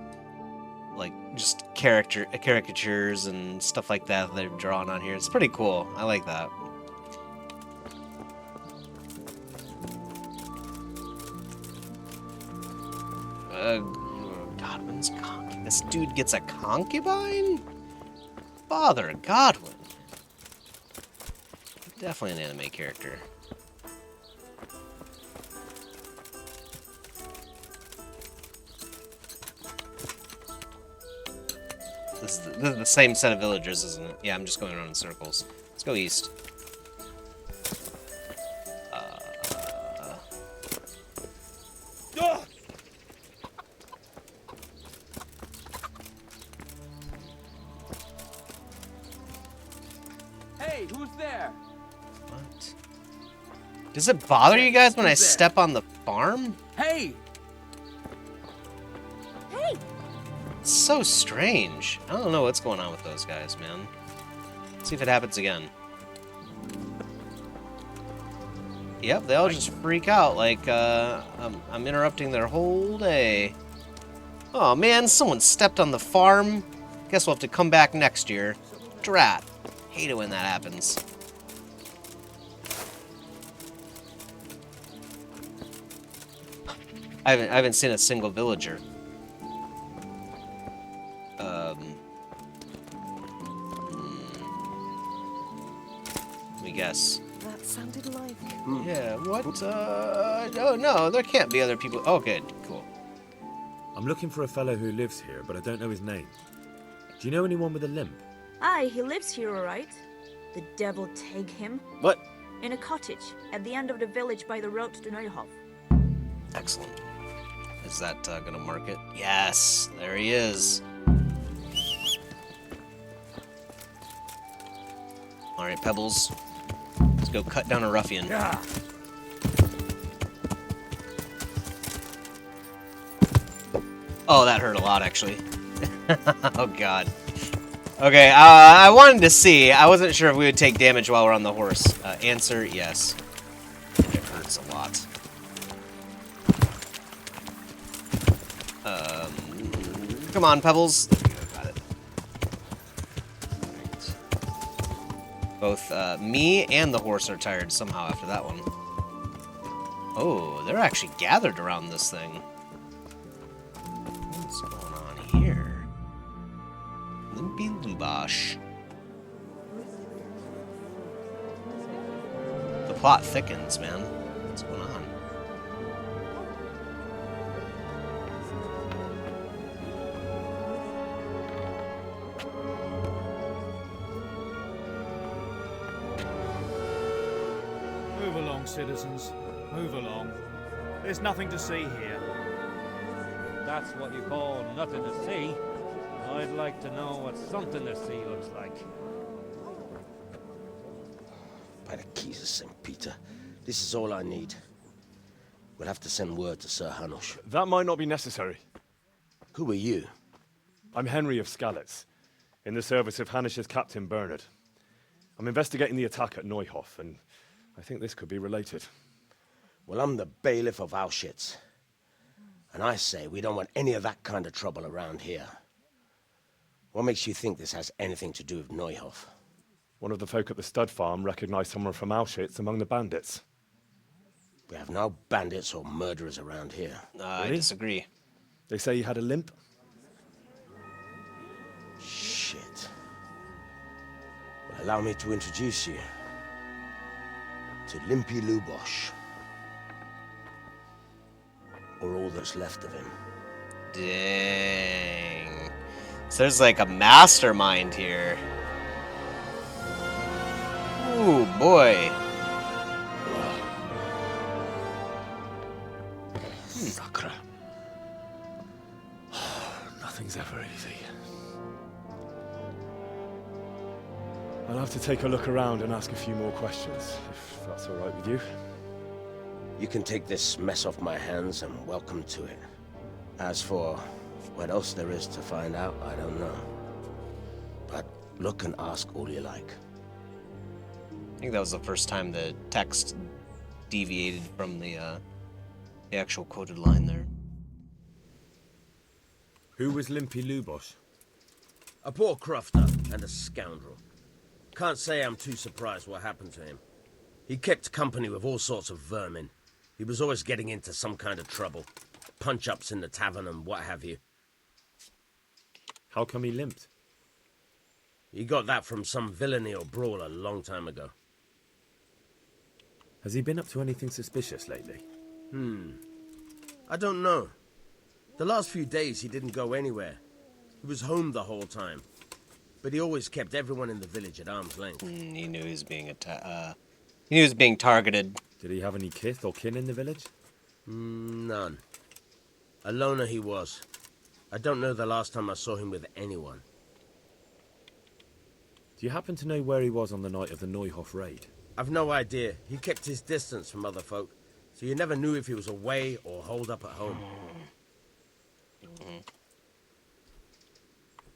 like, just caricatures and stuff like that they've drawn on here. It's pretty cool. I like that. Godwin's concubine. This dude gets a concubine? Father Godwin. Definitely an anime character. This is the same set of villagers, isn't it? Yeah, I'm just going around in circles. Let's go east. Hey, who's there? What? Does it bother you guys when I step on the farm? Hey! Hey! It's so strange. I don't know what's going on with those guys, man. Let's see if it happens again. Yep, they all just freak out like I'm interrupting their whole day. Oh man, someone stepped on the farm. Guess we'll have to come back next year. Drat. Hate it when that happens. I haven't seen a single villager. Let me guess. That sounded like... Yeah, what? Oh no, there can't be other people. Oh, good, cool. I'm looking for a fellow who lives here, but I don't know his name. Do you know anyone with a limp? Aye, he lives here, all right. The devil take him. What? In a cottage at the end of the village by the road to Neuhof. Excellent. Is that gonna mark it? Yes, there he is. All right, Pebbles. Let's go cut down a ruffian. Yeah. Oh, that hurt a lot, actually. Oh, God. Okay, I wanted to see. I wasn't sure if we would take damage while we're on the horse. Answer, yes. It hurts a lot. Come on, Pebbles. There we go, got it. Right. Both me and the horse are tired somehow after that one. Oh, they're actually gathered around this thing. What's going on here? Limpy Lubosh. The plot thickens, man. What's going on? Move along, citizens. Move along. There's nothing to see here. That's what you call nothing to see. I'd like to know what something to see looks like. By the keys of St. Peter, this is all I need. We'll have to send word to Sir Hanush. That might not be necessary. Who are you? I'm Henry of Skalitz, in the service of Hanush's Captain Bernard. I'm investigating the attack at Neuhof, and I think this could be related. Well, I'm the bailiff of Uzhitz. And I say we don't want any of that kind of trouble around here. What makes you think this has anything to do with Neuhof? One of the folk at the stud farm recognized someone from Auschwitz among the bandits. We have no bandits or murderers around here. I disagree. They say he had a limp? Shit. Well, allow me to introduce you to Limpy Lubosh. Or all that's left of him. Dang. So there's like a mastermind here. Ooh, boy. Sakra. Nothing's ever easy. I'll have to take a look around and ask a few more questions, if that's all right with you. You can take this mess off my hands and welcome to it. As for what else there is to find out, I don't know. But look and ask all you like. I think that was the first time the text deviated from the actual quoted line there. Who was Limpy Lubosh? A poor crofter and a scoundrel. Can't say I'm too surprised what happened to him. He kept company with all sorts of vermin. He was always getting into some kind of trouble. Punch-ups in the tavern and what have you. How come he limped? He got that from some villainy or brawl a long time ago. Has he been up to anything suspicious lately? I don't know. The last few days he didn't go anywhere. He was home the whole time. But he always kept everyone in the village at arm's length. He knew he was being he knew he was being targeted. Did he have any kith or kin in the village? None. A loner he was. I don't know the last time I saw him with anyone. Do you happen to know where he was on the night of the Neuhof raid? I've no idea. He kept his distance from other folk, so you never knew if he was away or holed up at home.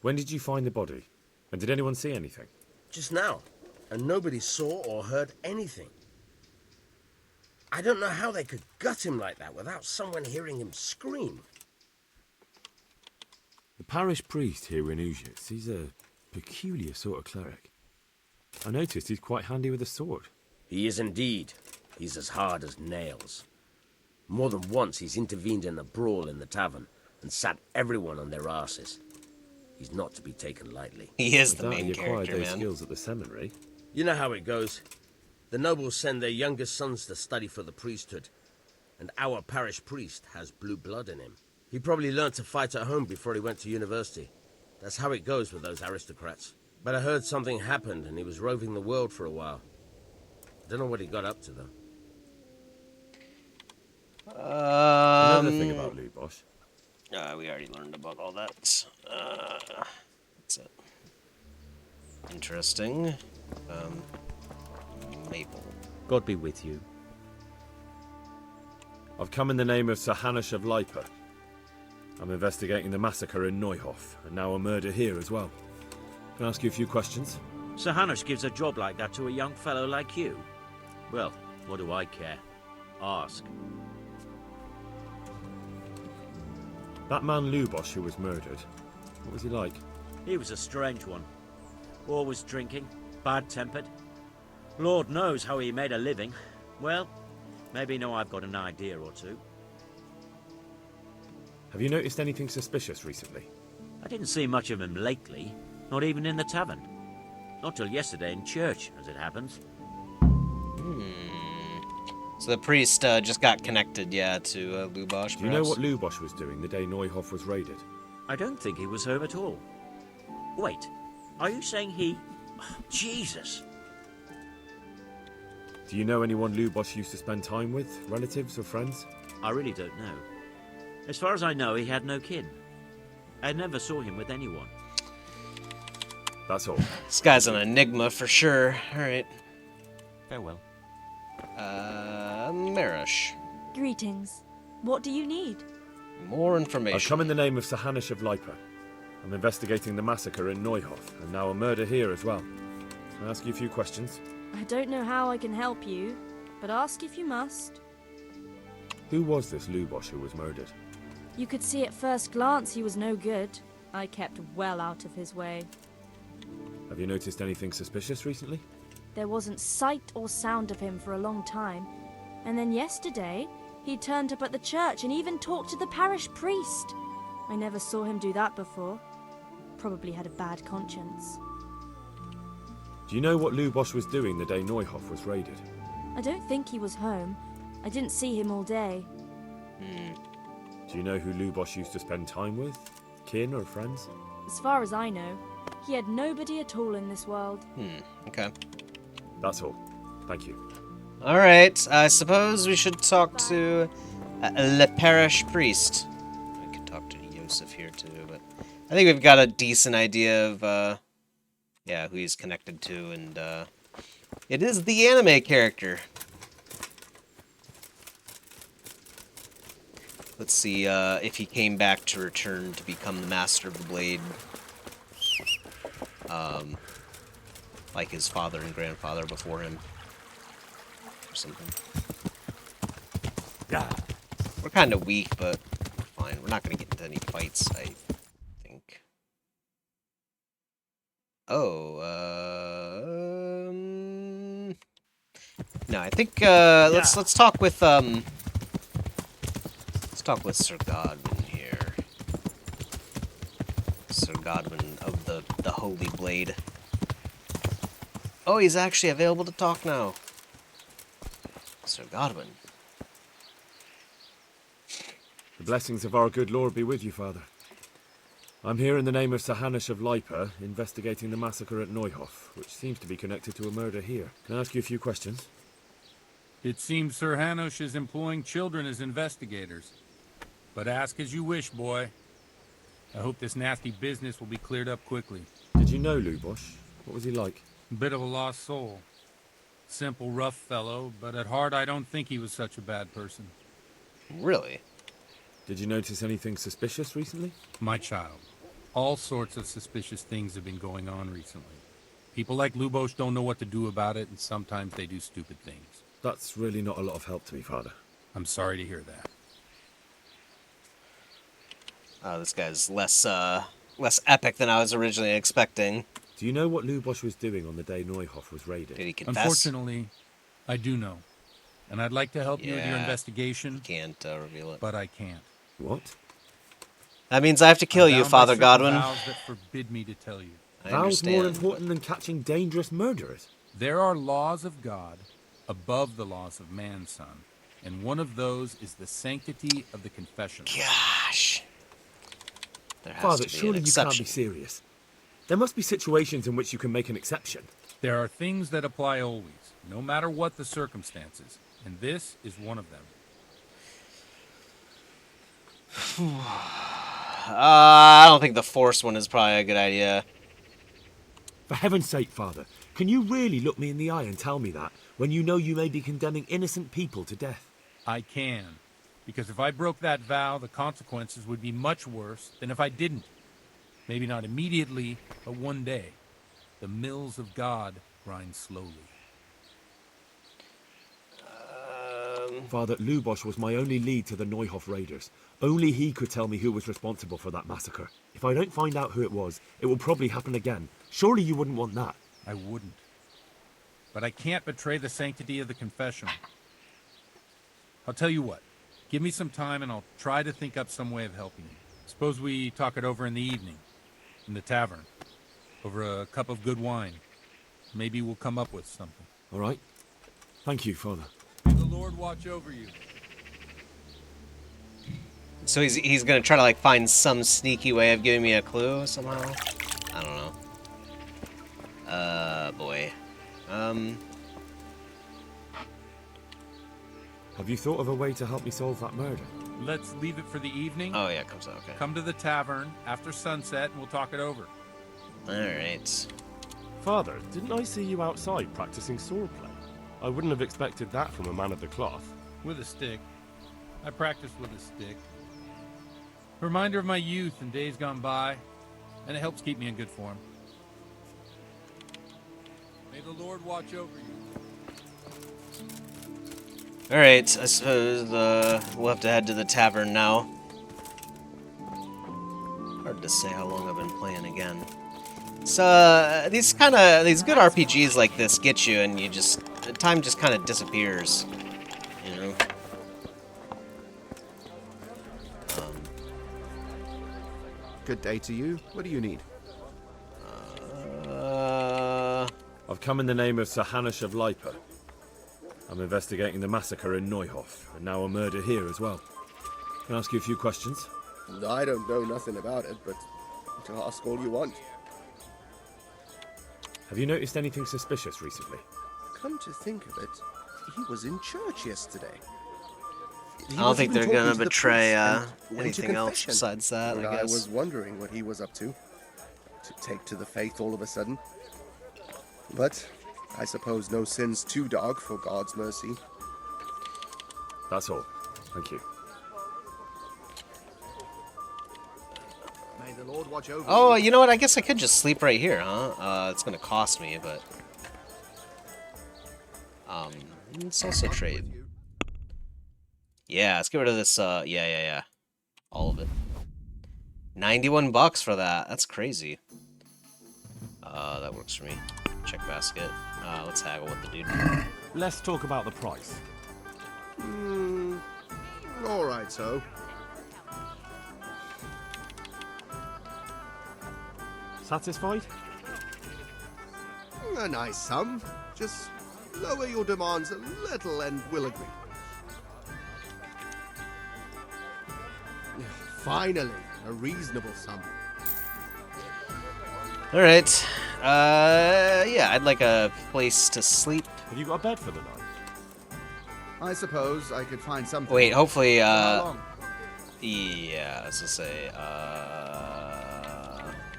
When did you find the body? And did anyone see anything? Just now. And nobody saw or heard anything. I don't know how they could gut him like that without someone hearing him scream. The parish priest here in Uzhitz, he's a peculiar sort of cleric. I noticed he's quite handy with a sword. He is indeed. He's as hard as nails. More than once he's intervened in a brawl in the tavern and sat everyone on their asses. He's not to be taken lightly. He is the I main he acquired character, those man. skills at the seminary. You know how it goes. The nobles send their youngest sons to study for the priesthood, and our parish priest has blue blood in him. He probably learned to fight at home before he went to university. That's how it goes with those aristocrats. But I heard something happened and he was roving the world for a while. Don't know what he got up to, though. Another thing about Lubosh. We already learned about all that. That's it. Interesting. Maple. God be with you. I've come in the name of Sir Hanush of Lipa. I'm investigating the massacre in Neuhof, and now a murder here as well. Can I ask you a few questions? Sir Hanush gives a job like that to a young fellow like you. Well, what do I care? Ask. That man Lubosh who was murdered, what was he like? He was a strange one. Always drinking, bad-tempered, Lord knows how he made a living. Well, maybe now I've got an idea or two. Have you noticed anything suspicious recently? I didn't see much of him lately, not even in the tavern. Not till yesterday in church, as it happens. So the priest just got connected, yeah, to Lubosh. Do you know what Lubosh was doing the day Neuhof was raided? I don't think he was home at all. Wait, are you saying he... Oh, Jesus! Do you know anyone Lubosh used to spend time with? Relatives or friends? I really don't know. As far as I know, he had no kin. I never saw him with anyone. That's all. This guy's an enigma for sure. Alright. Farewell. Marish. Greetings. What do you need? More information. I've come in the name of Sir Hanish of Lipa. I'm investigating the massacre in Neuhof, and now a murder here as well. Can I ask you a few questions? I don't know how I can help you, but ask if you must. Who was this Lubosh who was murdered? You could see at first glance he was no good. I kept well out of his way. Have you noticed anything suspicious recently? There wasn't sight or sound of him for a long time, and then yesterday he turned up at the church and even talked to the parish priest. I never saw him do that before. Probably had a bad conscience. Do you know what Lubosh was doing the day Neuhof was raided? I don't think he was home. I didn't see him all day. Do you know who Lubosh used to spend time with? Kin or friends? As far as I know, he had nobody at all in this world. Okay. That's all. Thank you. Alright, I suppose we should talk to the parish priest. I could talk to Yosef here too, but I think we've got a decent idea of, yeah, who he's connected to, and, it is the anime character. Let's see, if he came back to return to become the Master of the Blade. Like his father and grandfather before him. Or something. Yeah. We're kind of weak, but fine. We're not going to get into any fights, I think. Oh, no, I think, let's talk with, let's talk with Sir Godwin here. Sir Godwin of the Holy Blade. Oh, he's actually available to talk now. Sir Godwin. The blessings of our good Lord be with you, Father. I'm here in the name of Sir Hanish of Lipa, investigating the massacre at Neuhof, which seems to be connected to a murder here. Can I ask you a few questions? It seems Sir Hanish is employing children as investigators. But ask as you wish, boy. I hope this nasty business will be cleared up quickly. Did you know Lubosh? What was he like? Bit of a lost soul. Simple, rough fellow, but at heart I don't think he was such a bad person. Really? Did you notice anything suspicious recently? My child, all sorts of suspicious things have been going on recently. People like Lubosh don't know what to do about it, and sometimes they do stupid things. That's really not a lot of help to me, Father. I'm sorry to hear that. This guy's less epic than I was originally expecting. Do you know what Lubosh was doing on the day Neuhof was raided? Did he confess? Unfortunately, I do know. And I'd like to help you with your investigation. Can't reveal it. But I can't. What? That means I have to kill you, Father Godwin. Vows that forbid me to tell you. Vows more important than catching dangerous murderers? There are laws of God above the laws of man, son. And one of those is the sanctity of the confessional. Gosh. Father, surely you can't be serious. There must be situations in which you can make an exception. There are things that apply always, no matter what the circumstances, and this is one of them. I don't think the Force one is probably a good idea. For heaven's sake, Father, can you really look me in the eye and tell me that, when you know you may be condemning innocent people to death? I can, because if I broke that vow, the consequences would be much worse than if I didn't. Maybe not immediately, but one day. The mills of God grind slowly. Father, Lubosh was my only lead to the Neuhof raiders. Only he could tell me who was responsible for that massacre. If I don't find out who it was, it will probably happen again. Surely you wouldn't want that. I wouldn't. but I can't betray the sanctity of the confessional. I'll tell you what. Give me some time and I'll try to think up some way of helping you. Suppose we talk it over in the evening, in the tavern, over a cup of good wine. Maybe we'll come up with something. All right. Thank you, Father. May the Lord watch over you. So he's gonna try to like find some sneaky way of giving me a clue somehow. I don't know. Boy. Have you thought of a way to help me solve that murder? Let's leave it for the evening. Oh yeah, comes out. Okay. Come to the tavern after sunset and we'll talk it over. All right. Father, didn't I see you outside practicing swordplay? I wouldn't have expected that from a man of the cloth. With a stick. I practice with a stick. A reminder of my youth and days gone by, and it helps keep me in good form. May the Lord watch over you. Alright, I suppose we'll have to head to the tavern now. Hard to say how long I've been playing again. So, these good RPGs like this get you, and the time just kind of disappears, you know? Good day to you. What do you need? I've come in the name of Sir Hanush of Lipa. I'm investigating the massacre in Neuhof, and now a murder here as well. Can I ask you a few questions? I don't know nothing about it, but ask all you want. Have you noticed anything suspicious recently? Come to think of it, he was in church yesterday. I don't think they're gonna betray anything else besides that, I guess. I was wondering what he was up to take to the faith all of a sudden. But I suppose no sin's too dark for God's mercy. That's all. Thank you. May the Lord watch over Oh, you know what? I guess I could just sleep right here, huh? It's gonna cost me, but... let's also trade. Yeah, let's get rid of this, yeah. All of it. 91 bucks for that. That's crazy. That works for me. Check basket. Let's haggle with the dude. Let's talk about the price. Alright, so. Satisfied? A nice sum. Just lower your demands a little and we'll agree. Finally, a reasonable sum. Alright. Yeah, I'd like a place to sleep. Have you got a bed for the night? I suppose I could find something. Wait, hopefully, How long? yeah, I was gonna say,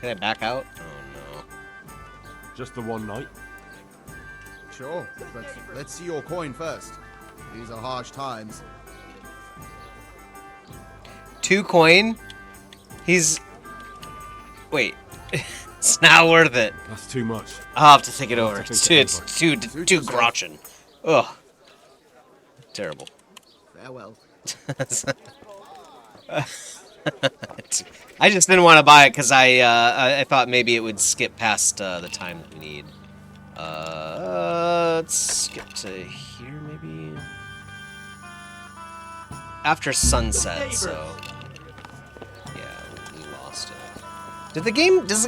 can I back out? Oh, no. Just the one night? Sure, but let's see your coin first. These are harsh times. 2 coin? Wait. It's not worth it. That's too much. I'll have to think it over. It's too groschen. Ugh. Terrible. Farewell. I just didn't want to buy it because I thought maybe it would skip past the time that we need. Let's skip to here maybe. After sunset, so yeah, we lost it. Does the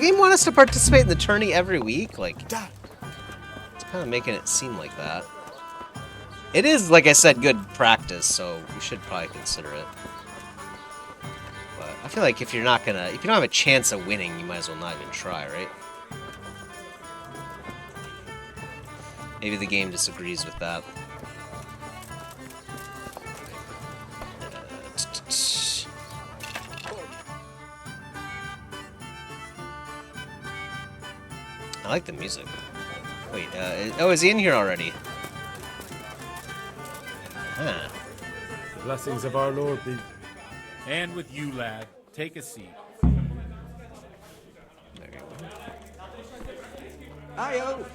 game want us to participate in the tourney every week? Like, it's kind of making it seem like that. It is, like I said, good practice, so we should probably consider it. But I feel like if you don't have a chance of winning, you might as well not even try, right? Maybe the game disagrees with that. I like the music. Wait, is he in here already? Huh. The blessings of our Lord be... And with you, lad. Take a seat. There you go. Ayo!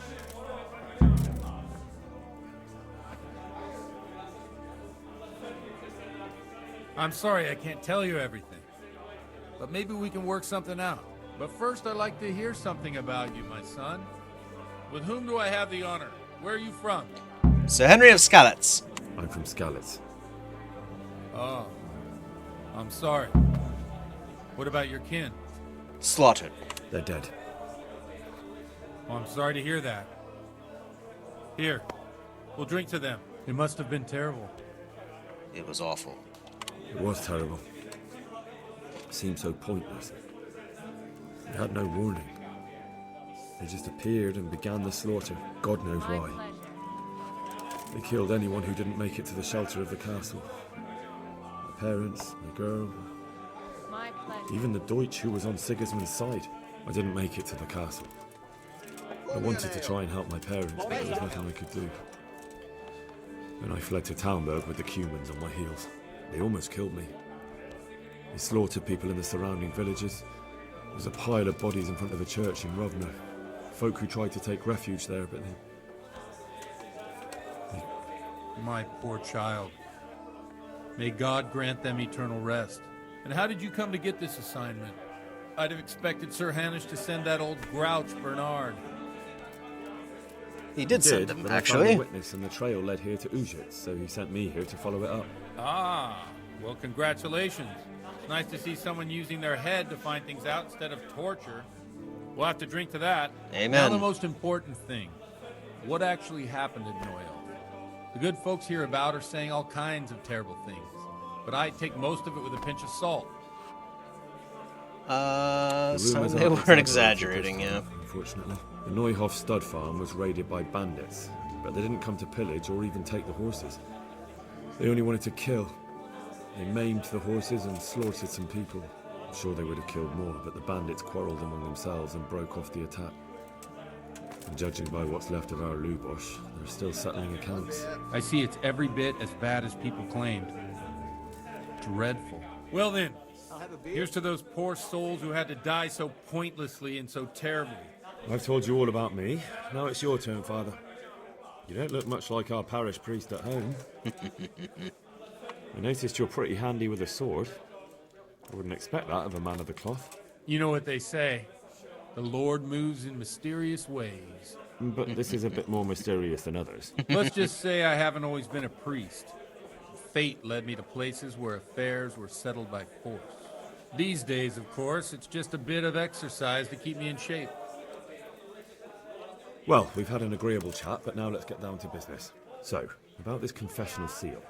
I'm sorry I can't tell you everything. But maybe we can work something out. But first I'd like to hear something about you, my son. With whom do I have the honor? Where are you from? Sir Henry of Skalitz. I'm from Skalitz. Oh, I'm sorry. What about your kin? Slaughtered. They're dead. Oh, I'm sorry to hear that. Here, we'll drink to them. It must have been terrible. It was awful. It was terrible. It seemed so pointless. They had no warning. They just appeared and began the slaughter. God knows why. They killed anyone who didn't make it to the shelter of the castle. My parents, my girl, even the Deutsch who was on Sigismund's side. I didn't make it to the castle. I wanted to try and help my parents, but there was nothing I could do. Then I fled to Talmberg with the Cumans on my heels. They almost killed me. They slaughtered people in the surrounding villages. There was a pile of bodies in front of the church in Rovno. Folk who tried to take refuge there, but they... My poor child. May God grant them eternal rest. And how did you come to get this assignment? I'd have expected Sir Hanish to send that old grouch, Bernard. He did send him, but actually. I found a witness and the trail led here to Uzhitz, so he sent me here to follow it up. Ah, well, congratulations. It's nice to see someone using their head to find things out instead of torture. We'll have to drink to that. Amen. Now the most important thing. What actually happened at Noel? The good folks hereabout are saying all kinds of terrible things, but I take most of it with a pinch of salt. So they weren't exaggerating, yeah. Unfortunately. The Neuhof stud farm was raided by bandits, but they didn't come to pillage or even take the horses. They only wanted to kill. They maimed the horses and slaughtered some people. I'm sure they would have killed more, but the bandits quarrelled among themselves and broke off the attack. And judging by what's left of our Lubosh, they're still settling accounts. I see it's every bit as bad as people claimed. Dreadful. Well then, here's to those poor souls who had to die so pointlessly and so terribly. I've told you all about me. Now it's your turn, Father. You don't look much like our parish priest at home. I noticed you're pretty handy with a sword. I wouldn't expect that of a man of the cloth. You know what they say. The Lord moves in mysterious ways. But this is a bit more mysterious than others. Let's just say I haven't always been a priest. Fate led me to places where affairs were settled by force. These days, of course, it's just a bit of exercise to keep me in shape. Well, we've had an agreeable chat, but now let's get down to business. So, about this confessional seal.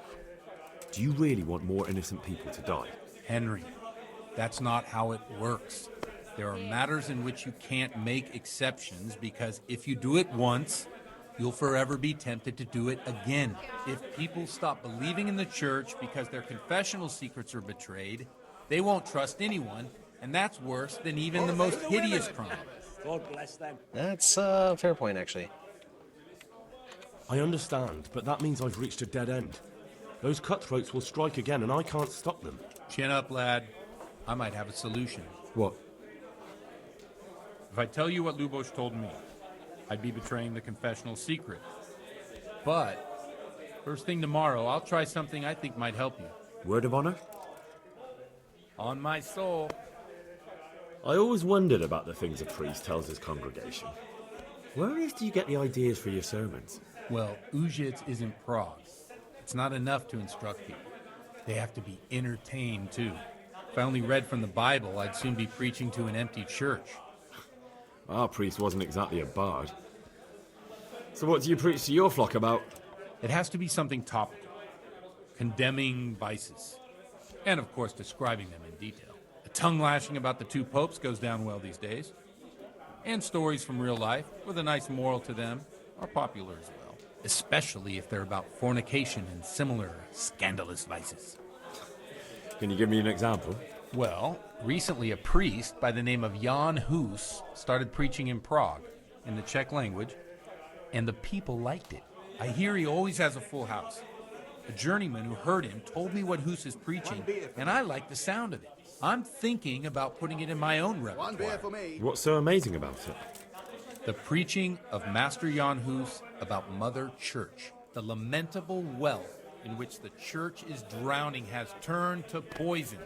Do you really want more innocent people to die? Henry, that's not how it works. There are matters in which you can't make exceptions because if you do it once, you'll forever be tempted to do it again. If people stop believing in the church because their confessional secrets are betrayed, they won't trust anyone, and that's worse than even the most hideous crime. God bless them. That's a fair point, actually. I understand, but that means I've reached a dead end. Those cutthroats will strike again, and I can't stop them. Chin up, lad. I might have a solution. What? If I tell you what Lubosh told me, I'd be betraying the confessional secret. But, first thing tomorrow, I'll try something I think might help you. Word of honor? On my soul. I always wondered about the things a priest tells his congregation. Where on earth do you get the ideas for your sermons? Well, Uzhitz isn't Prague. It's not enough to instruct people. They have to be entertained, too. If I only read from the Bible, I'd soon be preaching to an empty church. Our priest wasn't exactly a bard. So what do you preach to your flock about? It has to be something topical. Condemning vices. And, of course, describing them in detail. A tongue-lashing about the two popes goes down well these days. And stories from real life, with a nice moral to them, are popular as well. Especially if they're about fornication and similar scandalous vices. Can you give me an example? Well, recently a priest by the name of Jan Hus started preaching in Prague, in the Czech language, and the people liked it. I hear he always has a full house. A journeyman who heard him told me what Hus is preaching, and I like the sound of it. I'm thinking about putting it in my own repertoire. What's so amazing about it? The preaching of Master Jan Hus about Mother Church. The lamentable wealth in which the church is drowning has turned to poison.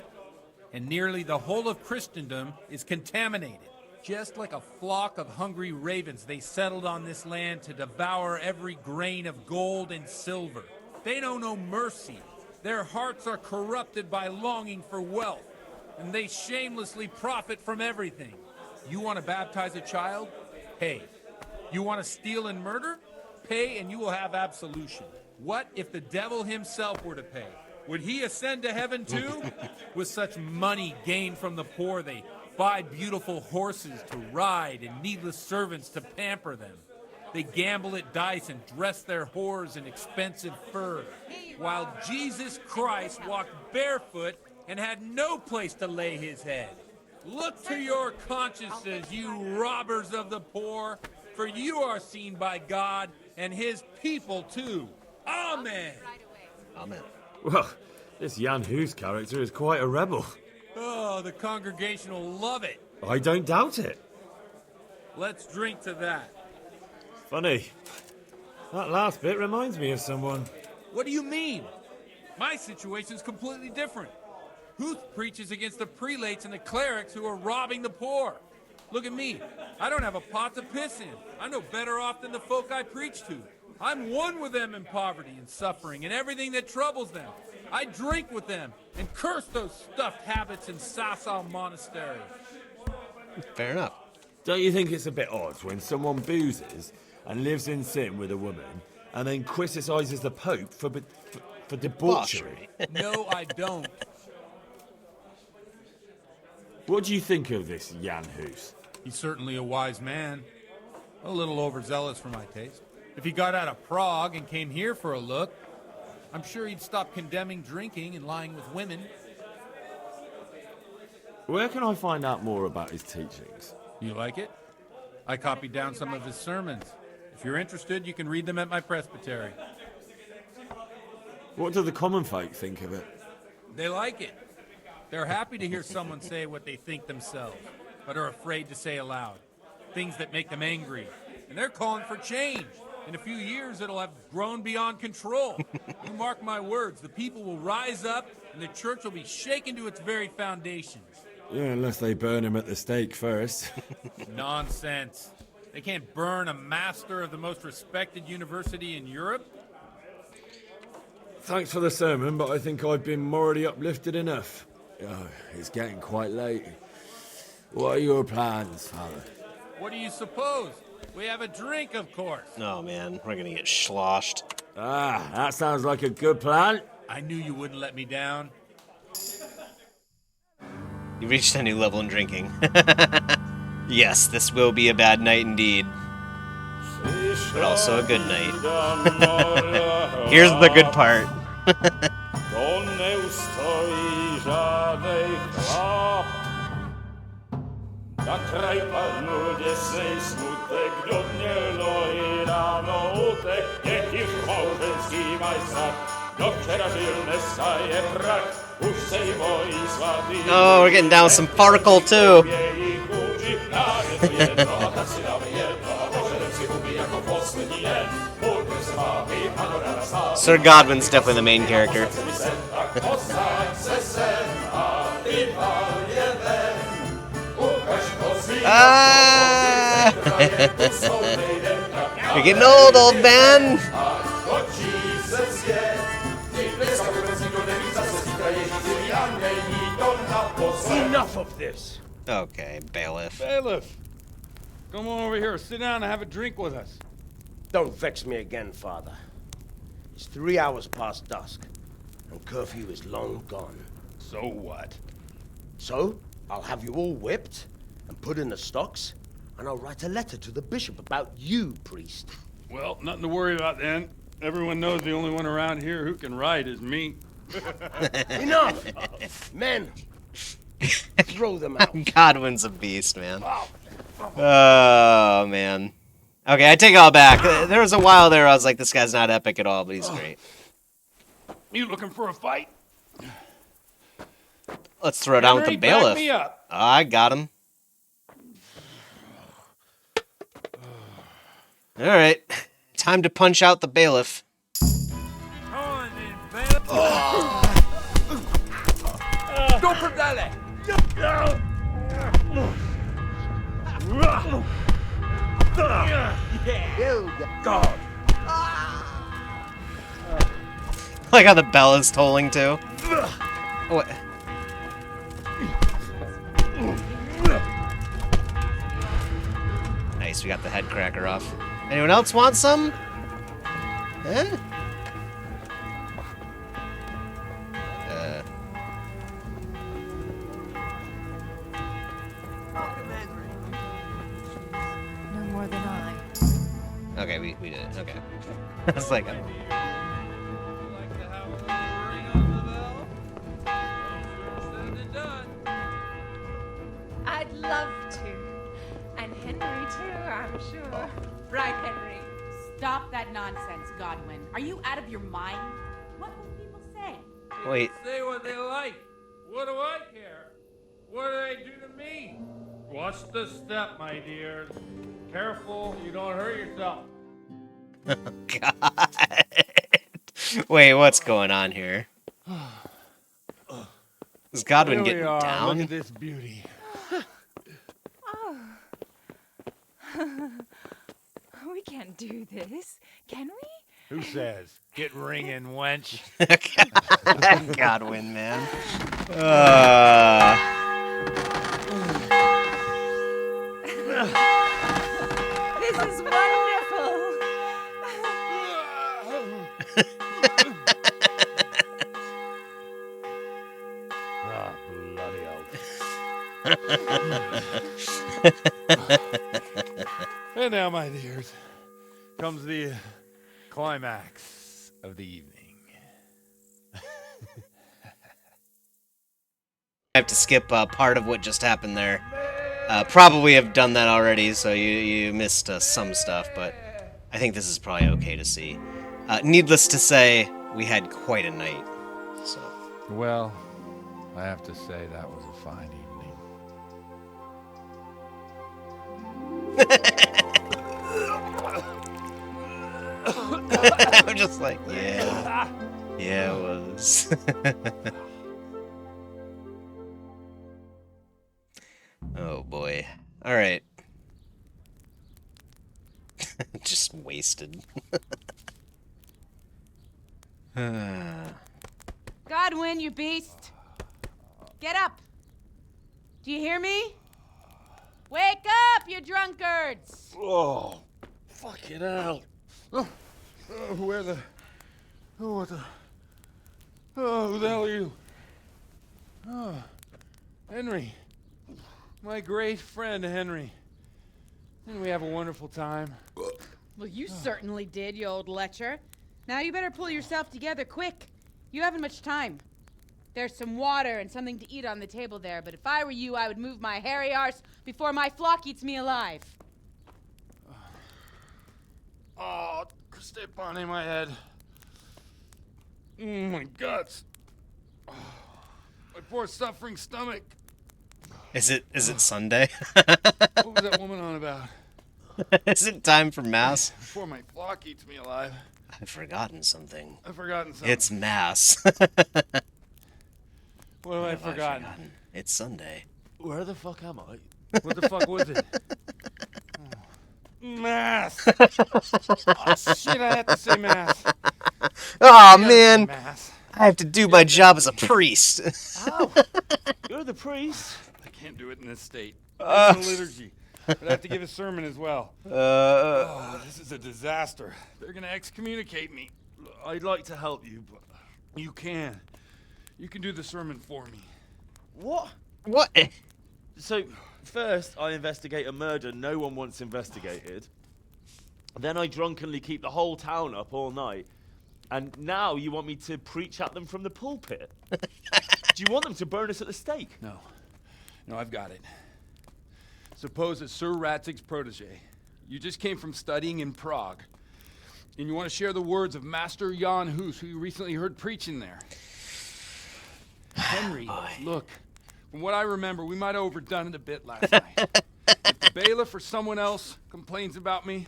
And nearly the whole of Christendom is contaminated. Just like a flock of hungry ravens, they settled on this land to devour every grain of gold and silver. They know no mercy. Their hearts are corrupted by longing for wealth, and they shamelessly profit from everything. You want to baptize a child? Pay. You want to steal and murder? Pay and you will have absolution. What if the devil himself were to pay? Would he ascend to heaven too? With such money gained from the poor, they buy beautiful horses to ride and needless servants to pamper them. They gamble at dice and dress their whores in expensive fur, while Jesus Christ walked barefoot and had no place to lay his head. Look to your consciences, you robbers of the poor, for you are seen by God and his people too. Amen. Amen. Well, this Jan Hus character is quite a rebel. Oh, the congregation will love it. I don't doubt it. Let's drink to that. Funny. That last bit reminds me of someone. What do you mean? My situation's completely different. Huth preaches against the prelates and the clerics who are robbing the poor. Look at me. I don't have a pot to piss in. I'm no better off than the folk I preach to. I'm one with them in poverty and suffering and everything that troubles them. I drink with them and curse those stuffed habits in Sasau Monastery. Fair enough. Don't you think it's a bit odd when someone boozes and lives in sin with a woman and then criticizes the Pope for debauchery? No, I don't. What do you think of this Jan Hus? He's certainly a wise man. A little overzealous for my taste. If he got out of Prague and came here for a look, I'm sure he'd stop condemning drinking and lying with women. Where can I find out more about his teachings? You like it? I copied down some of his sermons. If you're interested, you can read them at my presbytery. What do the common folk think of it? They like it. They're happy to hear someone say what they think themselves, but are afraid to say aloud. Things that make them angry. And they're calling for change. In a few years, it'll have grown beyond control. You mark my words, the people will rise up, and the church will be shaken to its very foundations. Yeah, unless they burn him at the stake first. Nonsense. They can't burn a master of the most respected university in Europe. Thanks for the sermon, but I think I've been morally uplifted enough. Oh, it's getting quite late. What are your plans, Father? What do you suppose? We have a drink, of course. Oh, man, we're gonna get sloshed. Ah, that sounds like a good plan. I knew you wouldn't let me down. You reached a new level in drinking. Yes, this will be a bad night indeed. But also a good night. Here's the good part. Na kraj padł dziesięć smutek, godnielo I rano utek, niech małżeński majstrat, do wczera żylne staje brak, już sej moi słaby. Oh, we're getting down some particle too. Sir Godwin's definitely the main character. Ah! You're getting old man. Enough of this. Okay, bailiff. Bailiff, come on over here. Sit down and have a drink with us. Don't vex me again, Father. It's 3 hours past dusk, and curfew is long gone. So what? So, I'll have you all whipped and put in the stocks, and I'll write a letter to the bishop about you, priest. Well, nothing to worry about then. Everyone knows the only one around here who can write is me. Enough! Men, throw them out. Godwin's a beast, man. Oh, man. Okay, I take it all back. There was a while there I was like, this guy's not epic at all, but he's great. You looking for a fight? Let's throw down with the Back bailiff. me up. I got him. All right, time to punch out the bailiff. You God. Like how the bell is tolling too. What? Nice, we got the head cracker off. Anyone else want some? Huh? No more than I. Okay, we did it. Okay. I was like, I'd love to. And Henry, too, I'm sure. Right, Henry? Stop that nonsense, Godwin. Are you out of your mind? What will people say? Wait. Say what they like. What do I care? What do they do to me? Watch the step, my dear. Careful, you don't hurt yourself. oh, God. Wait, what's going on here? Is Godwin Here we getting are. down? Look at this beauty. We can't do this, can we? Who says? Get ringing, wench. Godwin, man. This is wonderful. Ah, bloody hell. And now, my dears, comes the climax of the evening. I have to skip part of what just happened there. Probably have done that already, so you missed some stuff, but I think this is probably okay to see. Needless to say, we had quite a night. So. Well, I have to say that was a fine evening. I'm just like, yeah. Yeah, it was. Oh boy. Alright. Just wasted. Godwin, you beast! Get up! Do you hear me? Wake up, you drunkards! Oh, fucking hell. Where the... Oh, what the... Oh, who the hell are you? Oh, Henry. My great friend, Henry. Didn't we have a wonderful time? Well, you certainly did, you old lecher. Now you better pull yourself together quick. You haven't much time. There's some water and something to eat on the table there, but if I were you, I would move my hairy arse before my flock eats me alive. Oh, step on in my head. My guts. Oh, my poor suffering stomach. Is it Sunday? What was that woman on about? Is it time for mass? Before my flock eats me alive. I've forgotten something. I've forgotten something. It's mass. What have I forgotten? It's Sunday. Where the fuck am I? What the fuck was it? Mass! Oh, shit, I have to say mass. Oh, man. I have to do my job as a priest. Oh, you're the priest? I can't do it in this state. I'm in a liturgy. But I have to give a sermon as well. Oh, this is a disaster. They're going to excommunicate me. I'd like to help you, but you can. You can do the sermon for me. What? What? So, first I investigate a murder no one wants investigated. Then I drunkenly keep the whole town up all night. And now you want me to preach at them from the pulpit? Do you want them to burn us at the stake? No. No, I've got it. Suppose that Sir Rattay's protege. You just came from studying in Prague. And you want to share the words of Master Jan Hus, who you recently heard preaching there. Henry, look, from what I remember, we might have overdone it a bit last night. If the bailiff or someone else complains about me,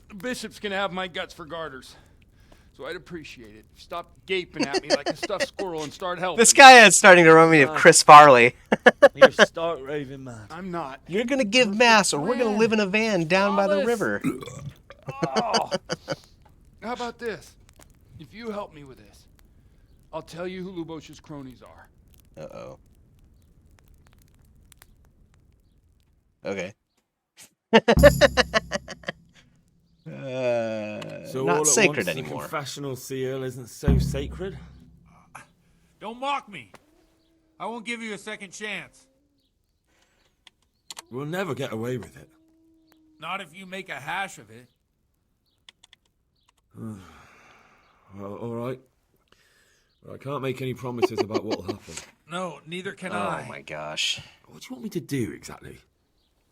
the bishop's gonna have my guts for garters. so I'd appreciate it. Stop gaping at me like a stuffed squirrel and start helping. This guy is starting to remind me of Chris Farley. You're stark raving mad. I'm not. You're gonna give mass, or we're gonna live in a van down by the river. Oh. How about this? If you help me with this, I'll tell you who Luboch's cronies are. Uh-oh. Okay. So all not at sacred once, anymore. The confessional seal isn't so sacred? Don't mock me. I won't give you a second chance. We'll never get away with it. Not if you make a hash of it. Well, all right. Well, I can't make any promises about what'll happen. No, neither can I. Oh my gosh. What do you want me to do exactly?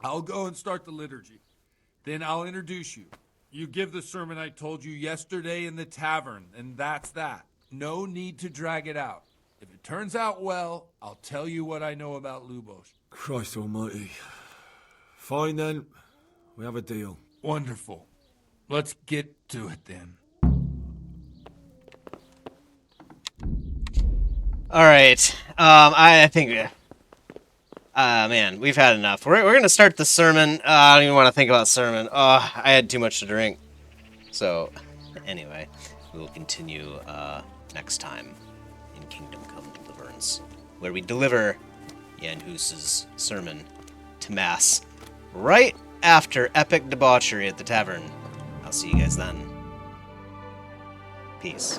I'll go and start the liturgy. Then I'll introduce you. You give the sermon I told you yesterday in the tavern, and that's that. No need to drag it out. If it turns out well, I'll tell you what I know about Luboch. Christ almighty. Fine then. We have a deal. Wonderful. Let's get to it then. All right. I think... man, we've had enough. We're going to start the sermon. I don't even want to think about sermon. I had too much to drink. So, anyway, we will continue next time in Kingdom Come Deliverance, where we deliver Jan Hus's sermon to Mass right after epic debauchery at the tavern. I'll see you guys then. Peace.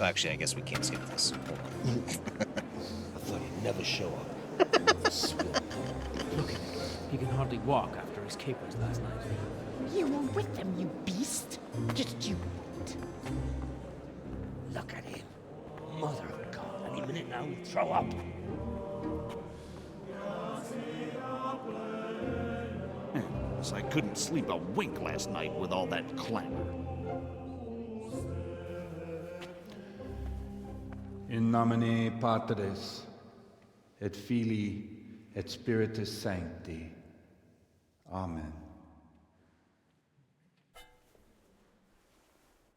Actually, I guess we can't skip this. I thought he'd never show up. Look at him. He can hardly walk after his capers last night. You were with them, you beast. Just you wait. Look at him. Mother of God. Any minute now he'll throw up. I couldn't sleep a wink last night with all that clamor. In nomine Patris, et Filii, et Spiritus Sancti. Amen.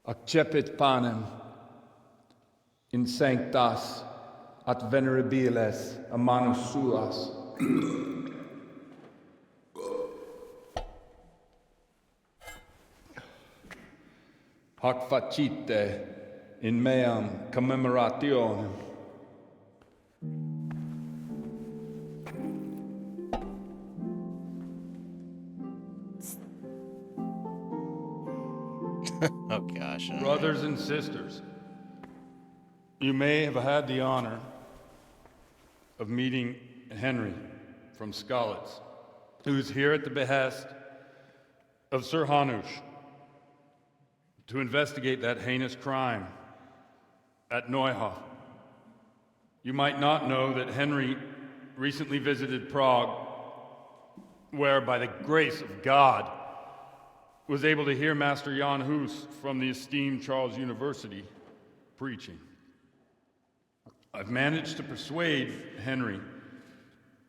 Accepit panem in sanctas at venerabiles a manus suas. Hac facite in meam commemorationem. Oh gosh. Brothers and sisters, you may have had the honor of meeting Henry from Skalitz, who is here at the behest of Sir Hanush to investigate that heinous crime at Neuhof. You might not know that Henry recently visited Prague, where, by the grace of God, was able to hear Master Jan Hus from the esteemed Charles University preaching. I've managed to persuade Henry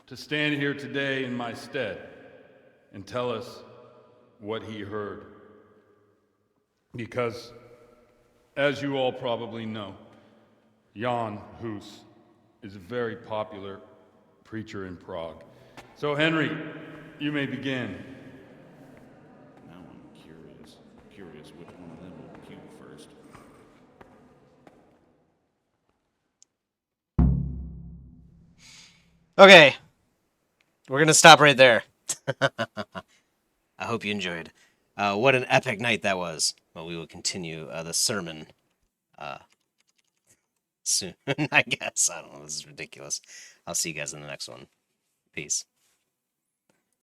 to stand here today in my stead and tell us what he heard. Because, as you all probably know, Jan Hus is a very popular preacher in Prague. So, Henry, you may begin. Now I'm curious which one of them will puke first. Okay. We're going to stop right there. I hope you enjoyed. What an epic night that was. Well, we will continue the sermon soon, I guess. I don't know. This is ridiculous. I'll see you guys in the next one. Peace.